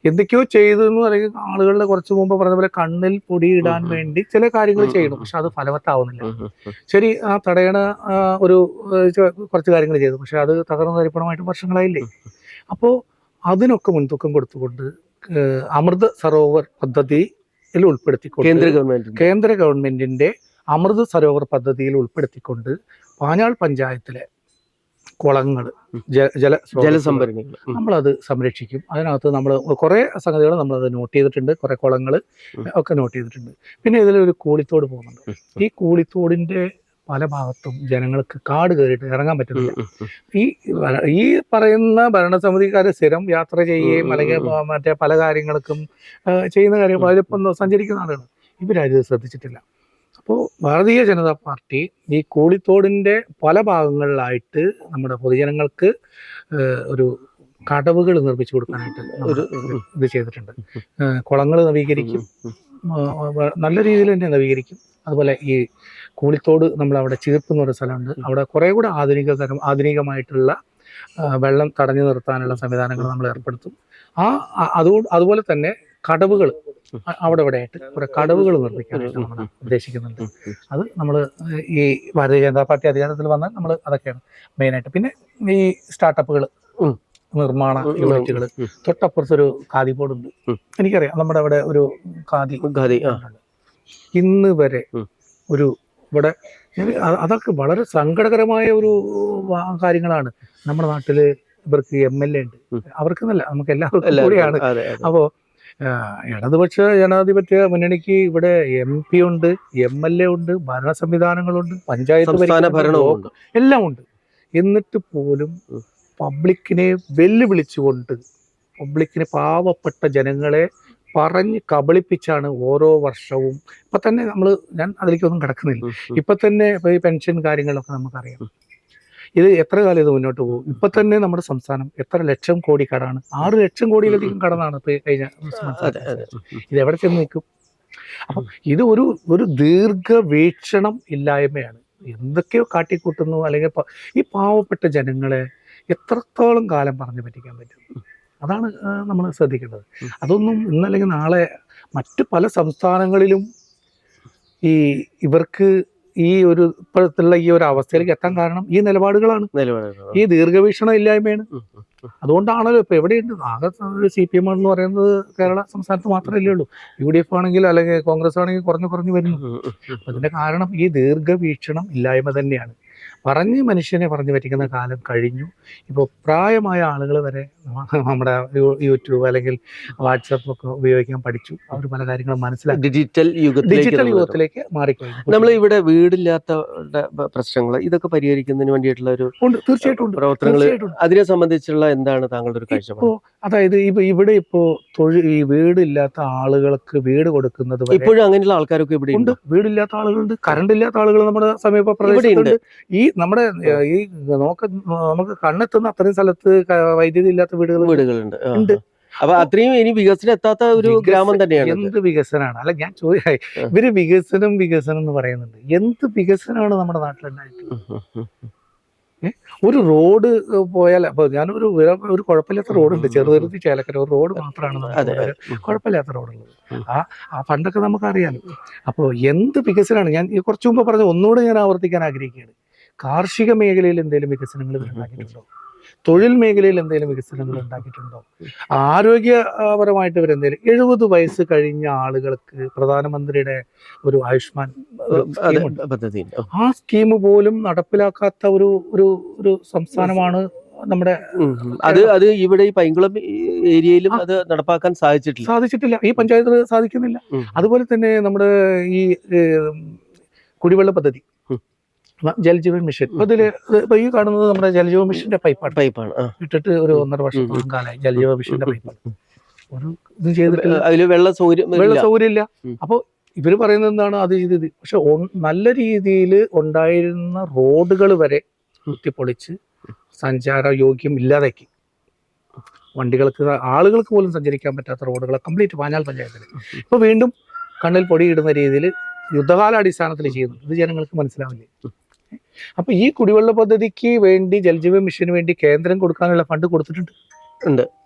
എന്തൊക്കെയോ ചെയ്തെന്ന് അല്ലെങ്കിൽ ആളുകളുടെ കുറച്ച് മുമ്പ് പറഞ്ഞ പോലെ കണ്ണിൽ പൊടിയിടാൻ വേണ്ടി ചില കാര്യങ്ങൾ ചെയ്യണം, പക്ഷെ അത് ഫലവത്താവുന്നില്ല. ശരി, ആ തടയണ ഒരു കുറച്ച് കാര്യങ്ങൾ ചെയ്തു, പക്ഷെ അത് തകർന്നു തരിപ്പണമായിട്ട് വർഷങ്ങളായില്ലേ. അപ്പോൾ അതിനൊക്കെ മുൻതൂക്കം കൊടുത്തുകൊണ്ട് അമൃത് സരോവർ പദ്ധതിയിൽ ഉൾപ്പെടുത്തിക്കൊണ്ട് കേന്ദ്ര ഗവൺമെന്റിന്റെ അമൃത് സരോവർ പദ്ധതിയിൽ ഉൾപ്പെടുത്തിക്കൊണ്ട് പാഞ്ഞാൾ പഞ്ചായത്തിലെ കുളങ്ങൾ, ജലസംഭരണികൾ നമ്മളത് സംരക്ഷിക്കും. അതിനകത്ത് നമ്മൾ കുറേ സംഗതികൾ നമ്മളത് നോട്ട് ചെയ്തിട്ടുണ്ട്, കുറേ കുളങ്ങൾ ഒക്കെ നോട്ട് ചെയ്തിട്ടുണ്ട്. പിന്നെ ഇതിലൊരു കൂളിത്തോട് പോകുന്നുണ്ട്. ഈ കൂളിത്തോടിന്റെ പല ഭാഗത്തും ജനങ്ങൾക്ക് കാട് കയറിയിട്ട് ഇറങ്ങാൻ പറ്റുന്നില്ല. ഈ പറയുന്ന ഭരണസമിതിക്കാർ സ്ഥിരം യാത്ര ചെയ്യുകയും അല്ലെങ്കിൽ മറ്റേ പല കാര്യങ്ങൾക്കും ചെയ്യുന്ന കാര്യം അതിലിപ്പം സഞ്ചരിക്കുന്ന ആളുകൾ ഇവരാരും ശ്രദ്ധിച്ചിട്ടില്ല. അപ്പോൾ ഭാരതീയ ജനതാ പാർട്ടി ഈ കൂളിത്തോടിൻ്റെ പല ഭാഗങ്ങളിലായിട്ട് നമ്മുടെ പൊതുജനങ്ങൾക്ക് ഒരു കടവുകൾ നിർമ്മിച്ചു കൊടുക്കാനായിട്ട് ഒരു ഇത് ചെയ്തിട്ടുണ്ട്. കുളങ്ങൾ നവീകരിക്കും, നല്ല രീതിയിൽ തന്നെ നവീകരിക്കും. അതുപോലെ ഈ കൂളിത്തോട് നമ്മളവിടെ ചീർപ്പ് എന്ന് പറയുന്ന സ്ഥലമുണ്ട്. അവിടെ കുറേ കൂടെ ആധുനികമായിട്ടുള്ള വെള്ളം തടഞ്ഞു നിർത്താനുള്ള സംവിധാനങ്ങൾ നമ്മൾ ഏർപ്പെടുത്തും. അതുപോലെ തന്നെ കടവുകൾ അവിടെ ആയിട്ട് കുറെ കടവുകൾ നിർമ്മിക്കാനായിട്ട് നമ്മൾ ഉദ്ദേശിക്കുന്നുണ്ട്. അത് നമ്മൾ ഈ ഭാരതീയ ജനതാ പാർട്ടി അധികാരത്തിൽ വന്നാൽ നമ്മൾ അതൊക്കെയാണ് മെയിനായിട്ട്. പിന്നെ ഈ സ്റ്റാർട്ടപ്പുകൾ, നിർമ്മാണ യൂണിറ്റുകൾ, തൊട്ടപ്പുറത്തൊരു ഖാദി ബോർഡുണ്ട്. എനിക്കറിയാം, നമ്മുടെ അവിടെ ഒരു ഖാദി ഇന്ന് വരെ ഒരു ഇവിടെ അതൊക്കെ വളരെ സങ്കടകരമായ ഒരു കാര്യങ്ങളാണ്. നമ്മുടെ നാട്ടില് ഇവർക്ക് MLA ഉണ്ട്, അവർക്കെന്നല്ല നമുക്ക് എല്ലാവർക്കും കൂടിയാണ്. അപ്പോൾ ഇടതുപക്ഷ ജനാധിപത്യ മുന്നണിക്ക് ഇവിടെ MP ഉണ്ട്, MLA ഉണ്ട്, ഭരണ സംവിധാനങ്ങളുണ്ട്, പഞ്ചായത്ത് ഭരണമുണ്ട്, എല്ലാം ഉണ്ട്. എന്നിട്ട് പോലും പബ്ലിക്കിനെ വെല്ലുവിളിച്ചുകൊണ്ട്, പബ്ലിക്കിനെ, പാവപ്പെട്ട ജനങ്ങളെ പറഞ്ഞ് കബളിപ്പിച്ചാണ് ഓരോ വർഷവും. ഇപ്പൊ തന്നെ ഞാൻ അതിലേക്കൊന്നും കിടക്കുന്നില്ല. ഇപ്പൊ തന്നെ ഈ പെൻഷൻ കാര്യങ്ങളൊക്കെ നമുക്കറിയാം. ഇത് എത്ര കാലം ഇത് മുന്നോട്ട് പോകും? ഇപ്പൊ തന്നെ നമ്മുടെ സംസ്ഥാനം എത്ര ലക്ഷം കോടി കടമാണ്? 6 ലക്ഷം കോടിയിലധികം കടന്നാണ് ഇപ്പൊ കഴിഞ്ഞ ഇത് എവിടെ ചെന്ന് നിൽക്കും? അപ്പം ഇത് ഒരു ദീർഘവീക്ഷണം ഇല്ലായ്മയാണ്. എന്തൊക്കെയോ കാട്ടിക്കൂട്ടുന്നു. അല്ലെങ്കിൽ ഈ പാവപ്പെട്ട ജനങ്ങളെ എത്രത്തോളം കാലം പറഞ്ഞു പറ്റിക്കാൻ പറ്റും? അതാണ് നമ്മൾ ശ്രദ്ധിക്കേണ്ടത്. അതൊന്നും ഇന്നല്ലെങ്കിൽ നാളെ മറ്റു പല സംസ്ഥാനങ്ങളിലും ഇവർക്ക് ഈ ഒരു ഇപ്പോഴത്തുള്ള ഈ ഒരു അവസ്ഥയിലേക്ക് എത്താൻ കാരണം ഈ നിലപാടുകളാണ്, ഈ ദീർഘവീക്ഷണം ഇല്ലായ്മയാണ്. അതുകൊണ്ടാണല്ലോ ഇപ്പൊ എവിടെയുണ്ട് ആകെ CPM എന്ന് പറയുന്നത് കേരള സംസ്ഥാനത്ത് മാത്രമല്ലേ ഉള്ളൂ. UDF ആണെങ്കിൽ അല്ലെങ്കിൽ കോൺഗ്രസ് ആണെങ്കിൽ കുറഞ്ഞു വരുന്നു. അതിന്റെ കാരണം ഈ ദീർഘവീക്ഷണം ഇല്ലായ്മ തന്നെയാണ്. മനുഷ്യനെ പറഞ്ഞു പറ്റിക്കുന്ന കാലം കഴിഞ്ഞു. ഇപ്പോൾ പ്രായമായ ആളുകൾ വരെ നമ്മുടെ യൂട്യൂബ് അല്ലെങ്കിൽ വാട്സപ്പ് ഒക്കെ ഉപയോഗിക്കാൻ പഠിച്ചു. അവർ പല കാര്യങ്ങളും മനസ്സിലാക്കി ഡിജിറ്റൽ യുഗത്തിലേക്ക് മാറിക്കഴിഞ്ഞു. നമ്മൾ ഇവിടെ വീടില്ലാത്ത പ്രശ്നങ്ങൾ ഇതൊക്കെ പരിഹരിക്കുന്നതിന് വേണ്ടിയിട്ടുള്ള ഒരു തീർച്ചയായിട്ടും പ്രവർത്തനങ്ങൾ, അതിനെ സംബന്ധിച്ചുള്ള എന്താണ് താങ്കളുടെ ഒരു കാഴ്ചപ്പാട്? അതായത് ഇവിടെ ഇപ്പോ ഈ വീടില്ലാത്ത ആളുകൾക്ക് വീട് കൊടുക്കുന്നത് ഇപ്പോഴും അങ്ങനെയുള്ള ആൾക്കാരൊക്കെ ഇവിടെ ഉണ്ട്. വീടില്ലാത്ത ആളുകളുണ്ട്, കറണ്ട് ഇല്ലാത്ത ആളുകൾ നമ്മുടെ സമീപ പ്രദേശത്തുണ്ട്. ഈ നമ്മുടെ നമുക്ക് കണ്ണെത്തുന്ന അത്രയും സ്ഥലത്ത് വൈദ്യുതി ഇല്ലാത്ത വീടുകളുണ്ട്. അപ്പൊ അത്രയും ഇനി വികസനം എത്താത്ത ഒരു ഗ്രാമം തന്നെയാണ്. എന്ത് വികസനമാണ്? അല്ല, ഞാൻ ഇവര് വികസനം എന്ന് പറയുന്നുണ്ട്. എന്ത് വികസനമാണ് നമ്മുടെ നാട്ടിലുണ്ടായിട്ടുള്ളത്? ഒരു റോഡ് പോയാൽ, അപ്പൊ ഞാനൊരു ഒരു കുഴപ്പമില്ലാത്ത റോഡുണ്ട്, ചെറുതുരുത്തി ചേലക്കര ഒരു റോഡ് മാത്രമാണ് കുഴപ്പമില്ലാത്ത റോഡുള്ളത്. ആ ഫണ്ടൊക്കെ നമുക്കറിയാലോ. അപ്പോൾ എന്ത് വികസനമാണ്? ഞാൻ കുറച്ചു മുമ്പ് പറഞ്ഞ ഒന്നുകൂടെ ഞാൻ ആവർത്തിക്കാൻ ആഗ്രഹിക്കുകയാണ്. കാർഷിക മേഖലയിൽ എന്തെങ്കിലും വികസനങ്ങൾ ഉണ്ടാക്കിയിട്ടുണ്ടോ? തൊഴിൽ മേഖലയിൽ എന്തെങ്കിലും വികസനങ്ങൾ ഉണ്ടാക്കിയിട്ടുണ്ടോ? ആരോഗ്യപരമായിട്ട് ഇവരെന്തെങ്കിലും 70 വയസ്സ് കഴിഞ്ഞ ആളുകൾക്ക് പ്രധാനമന്ത്രിയുടെ ഒരു ആയുഷ്മാൻ പദ്ധതി, ആ സ്കീം പോലും നടപ്പിലാക്കാത്ത ഒരു സംസ്ഥാനമാണ് നമ്മുടെ. അത് ഇവിടെ ഈ പൈങ്കുളം ഏരിയയിലും അത് നടപ്പാക്കാൻ സാധിച്ചിട്ടില്ല. ഈ പഞ്ചായത്തിൽ സാധിക്കുന്നില്ല. അതുപോലെ തന്നെ നമ്മുടെ ഈ കുടിവെള്ള പദ്ധതി, ജൽജീവൻ മിഷൻ, ഇപ്പൊ ഈ കാണുന്നത് നമ്മുടെ ജൽജീവൻ മിഷന്റെ പൈപ്പാണ് ഇട്ടിട്ട് ഒരു 1.5 വർഷത്തോളം കാലമായി. ജൽജീവൻ മിഷന്റെ പൈപ്പാണ്. ഒരു ഇതും ചെയ്തിട്ടില്ല, അതിൽ വെള്ള സൗകര്യം ഇല്ല. അപ്പൊ ഇവര് പറയുന്നത് എന്താണ്? അത് ചെയ്തത്. പക്ഷെ നല്ല രീതിയിൽ ഉണ്ടായിരുന്ന റോഡുകൾ വരെ കുത്തിപ്പൊളിച്ച് സഞ്ചാര യോഗ്യം ഇല്ലാതാക്കി. വണ്ടികൾക്ക്, ആളുകൾക്ക് പോലും സഞ്ചരിക്കാൻ പറ്റാത്ത റോഡുകളെ കംപ്ലീറ്റ് പാഞ്ഞാൽ പഞ്ചായത്തിൽ ഇപ്പൊ വീണ്ടും കണ്ണിൽ പൊടിയിടുന്ന രീതിയിൽ യുദ്ധകാലാടിസ്ഥാനത്തിൽ ചെയ്യുന്നു. ഇത് ജനങ്ങൾക്ക് മനസ്സിലാവില്ലേ? അപ്പൊ ഈ കുടിവെള്ള പദ്ധതിക്ക് വേണ്ടി, ജൽജീവൻ മിഷന് വേണ്ടി കേന്ദ്രം കൊടുക്കാനുള്ള ഫണ്ട് കൊടുത്തിട്ടുണ്ട്,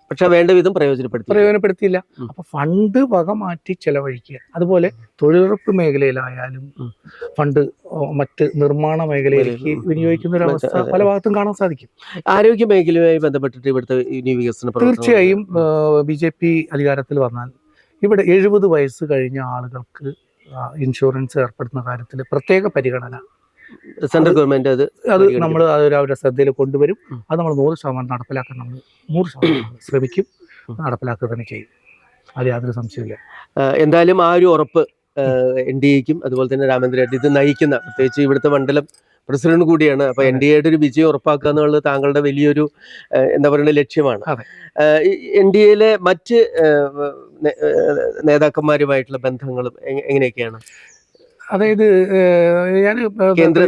പക്ഷെ വേണ്ട വിധം പ്രയോജനപ്പെടുത്തിയില്ല. അപ്പൊ ഫണ്ട് വക മാറ്റി ചെലവഴിക്കുക. അതുപോലെ തൊഴിലുറപ്പ് മേഖലയിലായാലും ഫണ്ട് മറ്റ് നിർമ്മാണ മേഖലയിലേക്ക് വിനിയോഗിക്കുന്ന ഒരു അവസ്ഥ പല ഭാഗത്തും കാണാൻ സാധിക്കും. ആരോഗ്യ മേഖലയുമായി ബന്ധപ്പെട്ടിട്ട് ഇവിടുത്തെ വികസന തീർച്ചയായും BJP അധികാരത്തിൽ വന്നാൽ ഇവിടെ 70 വയസ്സ് കഴിഞ്ഞ ആളുകൾക്ക് ഇൻഷുറൻസ് ഏർപ്പെടുത്തുന്ന കാര്യത്തിൽ പ്രത്യേക പരിഗണന സെൻട്രൽ ഗവൺമെന്റ് അത് നമ്മൾ അവരുടെ ശ്രദ്ധയിൽ കൊണ്ടുവരും. അത് നമ്മൾ 100% നടപ്പിലാക്കാൻ നമ്മൾ 100% ശ്രമിക്കും, നടപ്പിലാക്കുക തന്നെ ചെയ്യും. അത് യാതൊരു സംശയമില്ല. എന്തായാലും ആ ഒരു ഉറപ്പ് NDAക്കും അതുപോലെ തന്നെ രാമേന്ദ്രൻ ഇത് നയിക്കുന്ന, പ്രത്യേകിച്ച് ഇവിടുത്തെ മണ്ഡലം പ്രസിഡന്റ് കൂടിയാണ്. അപ്പൊ NDAയുടെ ഒരു വിജയം ഉറപ്പാക്കുക എന്നുള്ളത് താങ്കളുടെ വലിയൊരു എന്താ പറയുക ലക്ഷ്യമാണ്. NDAയിലെ മറ്റ് നേതാക്കന്മാരുമായിട്ടുള്ള ബന്ധങ്ങളും എങ്ങനെയൊക്കെയാണ്? അതായത് ഞാൻ കേന്ദ്ര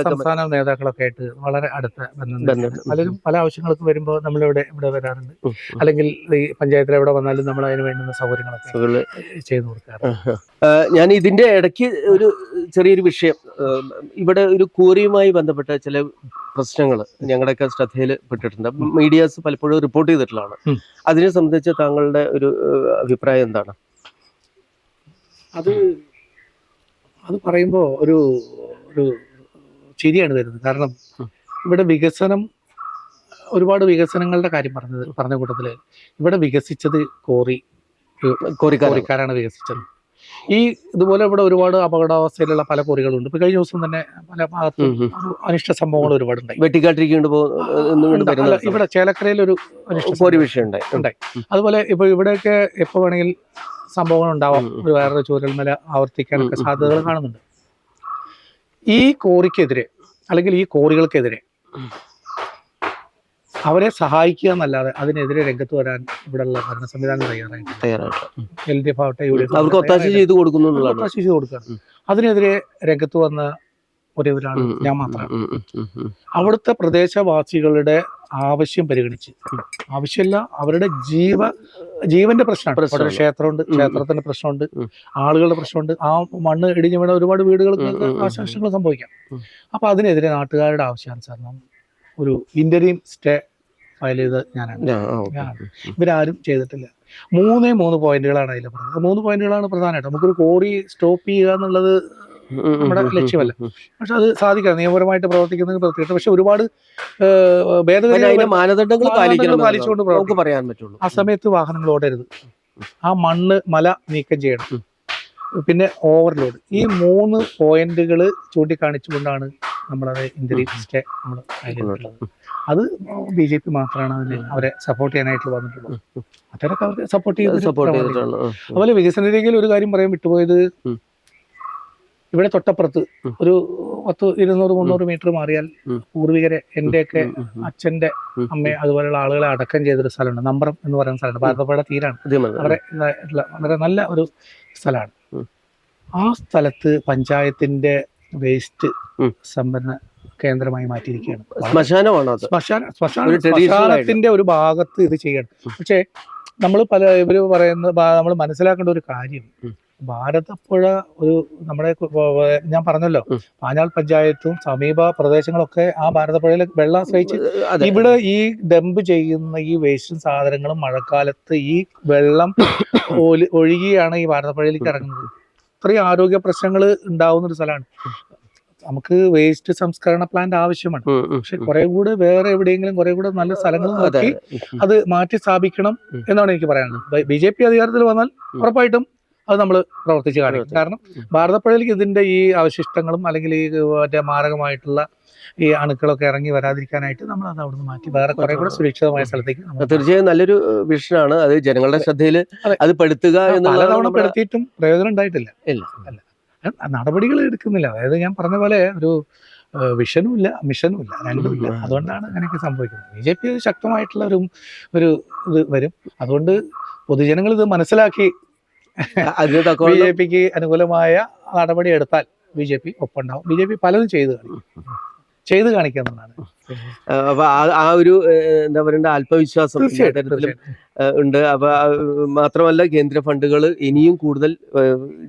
സംസ്ഥാന നേതാക്കളൊക്കെ ആയിട്ട് വളരെ അടുത്ത ബന്ധം. പലരും പല ആവശ്യങ്ങൾക്ക് വരുമ്പോൾ നമ്മളിവിടെ വരാറുണ്ട്. അല്ലെങ്കിൽ ഈ പഞ്ചായത്തിൽ എവിടെ വന്നാലും നമ്മൾ അതിന് വേണ്ടുന്ന സൗകര്യങ്ങളൊക്കെ ചെയ്തു കൊടുക്കാറുണ്ട്. ഞാൻ ഇതിന്റെ ഇടയ്ക്ക് ഒരു ചെറിയൊരു വിഷയം, ഇവിടെ ഒരു ക്വാറിയുമായി ബന്ധപ്പെട്ട ചില പ്രശ്നങ്ങൾ ഞങ്ങളുടെയൊക്കെ ശ്രദ്ധയിൽ പെട്ടിട്ടുണ്ട്. മീഡിയാസ് പലപ്പോഴും റിപ്പോർട്ട് ചെയ്തിട്ടുള്ളതാണ്. അതിനെ സംബന്ധിച്ച് താങ്കളുടെ ഒരു അഭിപ്രായം എന്താണ്? അത് പറയുമ്പോൾ ഒരു ചിരിയാണ് വരുന്നത്. കാരണം ഇവിടെ ഒരുപാട് വികസനങ്ങളുടെ കാര്യം പറഞ്ഞ കൂട്ടത്തില് ഇവിടെ വികസിച്ചത് കോറിക്കാരാണ് വികസിച്ചത്. ഇതുപോലെ ഇവിടെ ഒരുപാട് അപകടാവസ്ഥയിലുള്ള പല കോറികളുണ്ട്. ഇപ്പൊ കഴിഞ്ഞ ദിവസം തന്നെ പല ഭാഗത്തും അനിഷ്ട സംഭവങ്ങൾ ഒരുപാടുണ്ടായി. ഇവിടെ ചേലക്കരയിൽ ഒരു ഉണ്ടായി. അതുപോലെ ഇപ്പൊ ഇവിടെയൊക്കെ എപ്പോ വേണമെങ്കിൽ സംഭവങ്ങൾ ഉണ്ടാവാം. വേറൊരു ചൂരൽമല ആവർത്തിക്കാനൊക്കെ സാധ്യതകൾ കാണുന്നുണ്ട്. ഈ കോറിക്കെതിരെ അല്ലെങ്കിൽ ഈ കോറികൾക്കെതിരെ അവരെ സഹായിക്കുക എന്നല്ലാതെ അതിനെതിരെ രംഗത്ത് വരാൻ ഇവിടെയുള്ള ഭരണ സംവിധാനം തയ്യാറായിട്ട് LDF ആവട്ടെ UDF അവർക്ക് ഒത്താശ ചെയ്ത് കൊടുക്കുക. അതിനെതിരെ രംഗത്ത് വന്ന ഒരാളാണ് ഞാൻ മാത്രമാണ്. അവിടുത്തെ പ്രദേശവാസികളുടെ ആവശ്യം പരിഗണിച്ച്, ആവശ്യമല്ല അവരുടെ ജീവന്റെ പ്രശ്നമാണ്. അവിടെ ക്ഷേത്രമുണ്ട്, ക്ഷേത്രത്തിന്റെ പ്രശ്നമുണ്ട്, ആളുകളുടെ പ്രശ്നമുണ്ട്. ആ മണ്ണ് ഇടിഞ്ഞു വീണ ഒരുപാട് വീടുകൾക്ക് നാശനഷ്ടങ്ങൾ സംഭവിക്കാം. അപ്പൊ അതിനെതിരെ നാട്ടുകാരുടെ ആവശ്യാനുസരണം ഒരു ഇന്റരീം സ്റ്റേ ഫയൽ ചെയ്ത് ഞാനാണ്. ഇവരാരും ചെയ്തിട്ടില്ല. 3 പോയിന്റുകളാണ് അതിൽ പറഞ്ഞത്. 3 പോയിന്റുകളാണ് പ്രധാനമായിട്ട്. നമുക്കൊരു കോറി സ്റ്റോപ്പ് ചെയ്യുക എന്നുള്ളത് നമ്മുടെ ലക്ഷ്യമല്ല, പക്ഷെ അത് സാധിക്കാം. നിയമപരമായിട്ട് പ്രവർത്തിക്കുന്നത് പ്രത്യേകിച്ച്. പക്ഷെ ഒരുപാട് മാനദണ്ഡങ്ങൾ പാലിച്ചുകൊണ്ട് പറയാൻ പറ്റുള്ളൂ. ആ സമയത്ത് വാഹനങ്ങൾ ഓടരുത്, ആ മല നീക്കം ചെയ്യണം, പിന്നെ ഓവർലോഡ്. ഈ 3 പോയിന്റുകൾ ചൂണ്ടിക്കാണിച്ചുകൊണ്ടാണ് നമ്മളത് ഇന്റരീം സ്റ്റേ നമ്മൾ അതിലുള്ളത്. അത് BJP മാത്രമാണ് അവരെ സപ്പോർട്ട് ചെയ്യാനായിട്ട് വന്നിട്ടുള്ളത്. അതൊക്കെ അവർക്ക് സപ്പോർട്ട് ചെയ്തിട്ടുള്ളത്. അതുപോലെ വികസന രീതിയിൽ ഒരു കാര്യം പറയാൻ വിട്ടുപോയത്, ഇവിടെ തൊട്ടപ്പുറത്ത് ഒരു 200-300 മീറ്റർ മാറിയാൽ പൂർവികരെ, എന്റെയൊക്കെ അച്ഛന്റെ അമ്മ അതുപോലെയുള്ള ആളുകളെ അടക്കം ചെയ്തൊരു സ്ഥലമുണ്ട്. നമ്പറം എന്ന് പറയുന്ന സ്ഥലമുണ്ട്. ഭാരതപ്പുഴ തീരാണ്. വളരെ നല്ല ഒരു സ്ഥലമാണ്. ആ സ്ഥലത്ത് പഞ്ചായത്തിന്റെ വേസ്റ്റ് സംഭരണ കേന്ദ്രമായി മാറ്റിയിരിക്കുകയാണ്. ശ്മശാനത്തിന്റെ ഒരു ഭാഗത്ത് ഇത് ചെയ്യണം. പക്ഷേ നമ്മൾ ഇവര് പറയുന്ന നമ്മൾ മനസ്സിലാക്കേണ്ട ഒരു കാര്യം, ഭാരതപ്പുഴ ഒരു നമ്മുടെ ഞാൻ പറഞ്ഞല്ലോ, പാഞ്ഞാൾ പഞ്ചായത്തും സമീപ പ്രദേശങ്ങളൊക്കെ ആ ഭാരതപ്പുഴയിൽ വെള്ളം ആശ്രയിച്ച് ഇവിടെ ഈ ഡംപ് ചെയ്യുന്ന ഈ വേസ്റ്റ് സാധനങ്ങളും മഴക്കാലത്ത് ഈ വെള്ളം ഒഴുകിയാണ് ഈ ഭാരതപ്പുഴയിലേക്ക് ഇറങ്ങുന്നത്. ഇത്രയും ആരോഗ്യ പ്രശ്നങ്ങൾ ഉണ്ടാവുന്ന ഒരു സ്ഥലമാണ്. നമുക്ക് വേസ്റ്റ് സംസ്കരണ പ്ലാന്റ് ആവശ്യമാണ്, പക്ഷെ കുറെ കൂടെ വേറെ എവിടെയെങ്കിലും കുറെ കൂടെ നല്ല സ്ഥലങ്ങൾ നോക്കി അത് മാറ്റി സ്ഥാപിക്കണം എന്നാണ് എനിക്ക് പറയാനുള്ളത്. BJP അധികാരത്തിൽ വന്നാൽ ഉറപ്പായിട്ടും അത് നമ്മൾ പ്രവർത്തിച്ച് കാണിക്കും. കാരണം ഭാരതപ്പുഴയിലേക്ക് ഇതിന്റെ ഈ അവശിഷ്ടങ്ങളും അല്ലെങ്കിൽ ഈ മറ്റേ മാരകമായിട്ടുള്ള ഈ അണുക്കളൊക്കെ ഇറങ്ങി വരാതിരിക്കാനായിട്ട് നമ്മൾ അത് അവിടുന്ന് മാറ്റി വേറെ കുറെ കൂടെ സുരക്ഷിതമായ സ്ഥലത്തേക്ക് തീർച്ചയായും നല്ലൊരു വിഷനാണ്. അത് ജനങ്ങളുടെ ശ്രദ്ധയിൽ അത് പെടുത്തുക പലതവണ പെടുത്തിയിട്ടും പ്രയോജനം ഉണ്ടായിട്ടില്ല. അല്ല, നടപടികൾ എടുക്കുന്നില്ല. അതായത് ഞാൻ പറഞ്ഞ പോലെ ഒരു വിഷനും ഇല്ല മിഷനും ഇല്ല, രണ്ടുമില്ല. അതുകൊണ്ടാണ് അങ്ങനെയൊക്കെ സംഭവിക്കുന്നത്. BJP ശക്തമായിട്ടുള്ള ഒരു ഇത് വരും. അതുകൊണ്ട് പൊതുജനങ്ങൾ ഇത് മനസ്സിലാക്കി BJPക്ക് അനുകൂലമായ നടപടി എടുത്താൽ BJP ഒപ്പുണ്ടാവും. BJP പലതും ചെയ്ത് കാണിക്കുന്നതാണ്. അപ്പൊ ആ ഒരു എന്താ പറയണ്ട ആത്മവിശ്വാസം തരത്തിലും ഉണ്ട്. അപ്പൊ മാത്രമല്ല കേന്ദ്ര ഫണ്ടുകൾ ഇനിയും കൂടുതൽ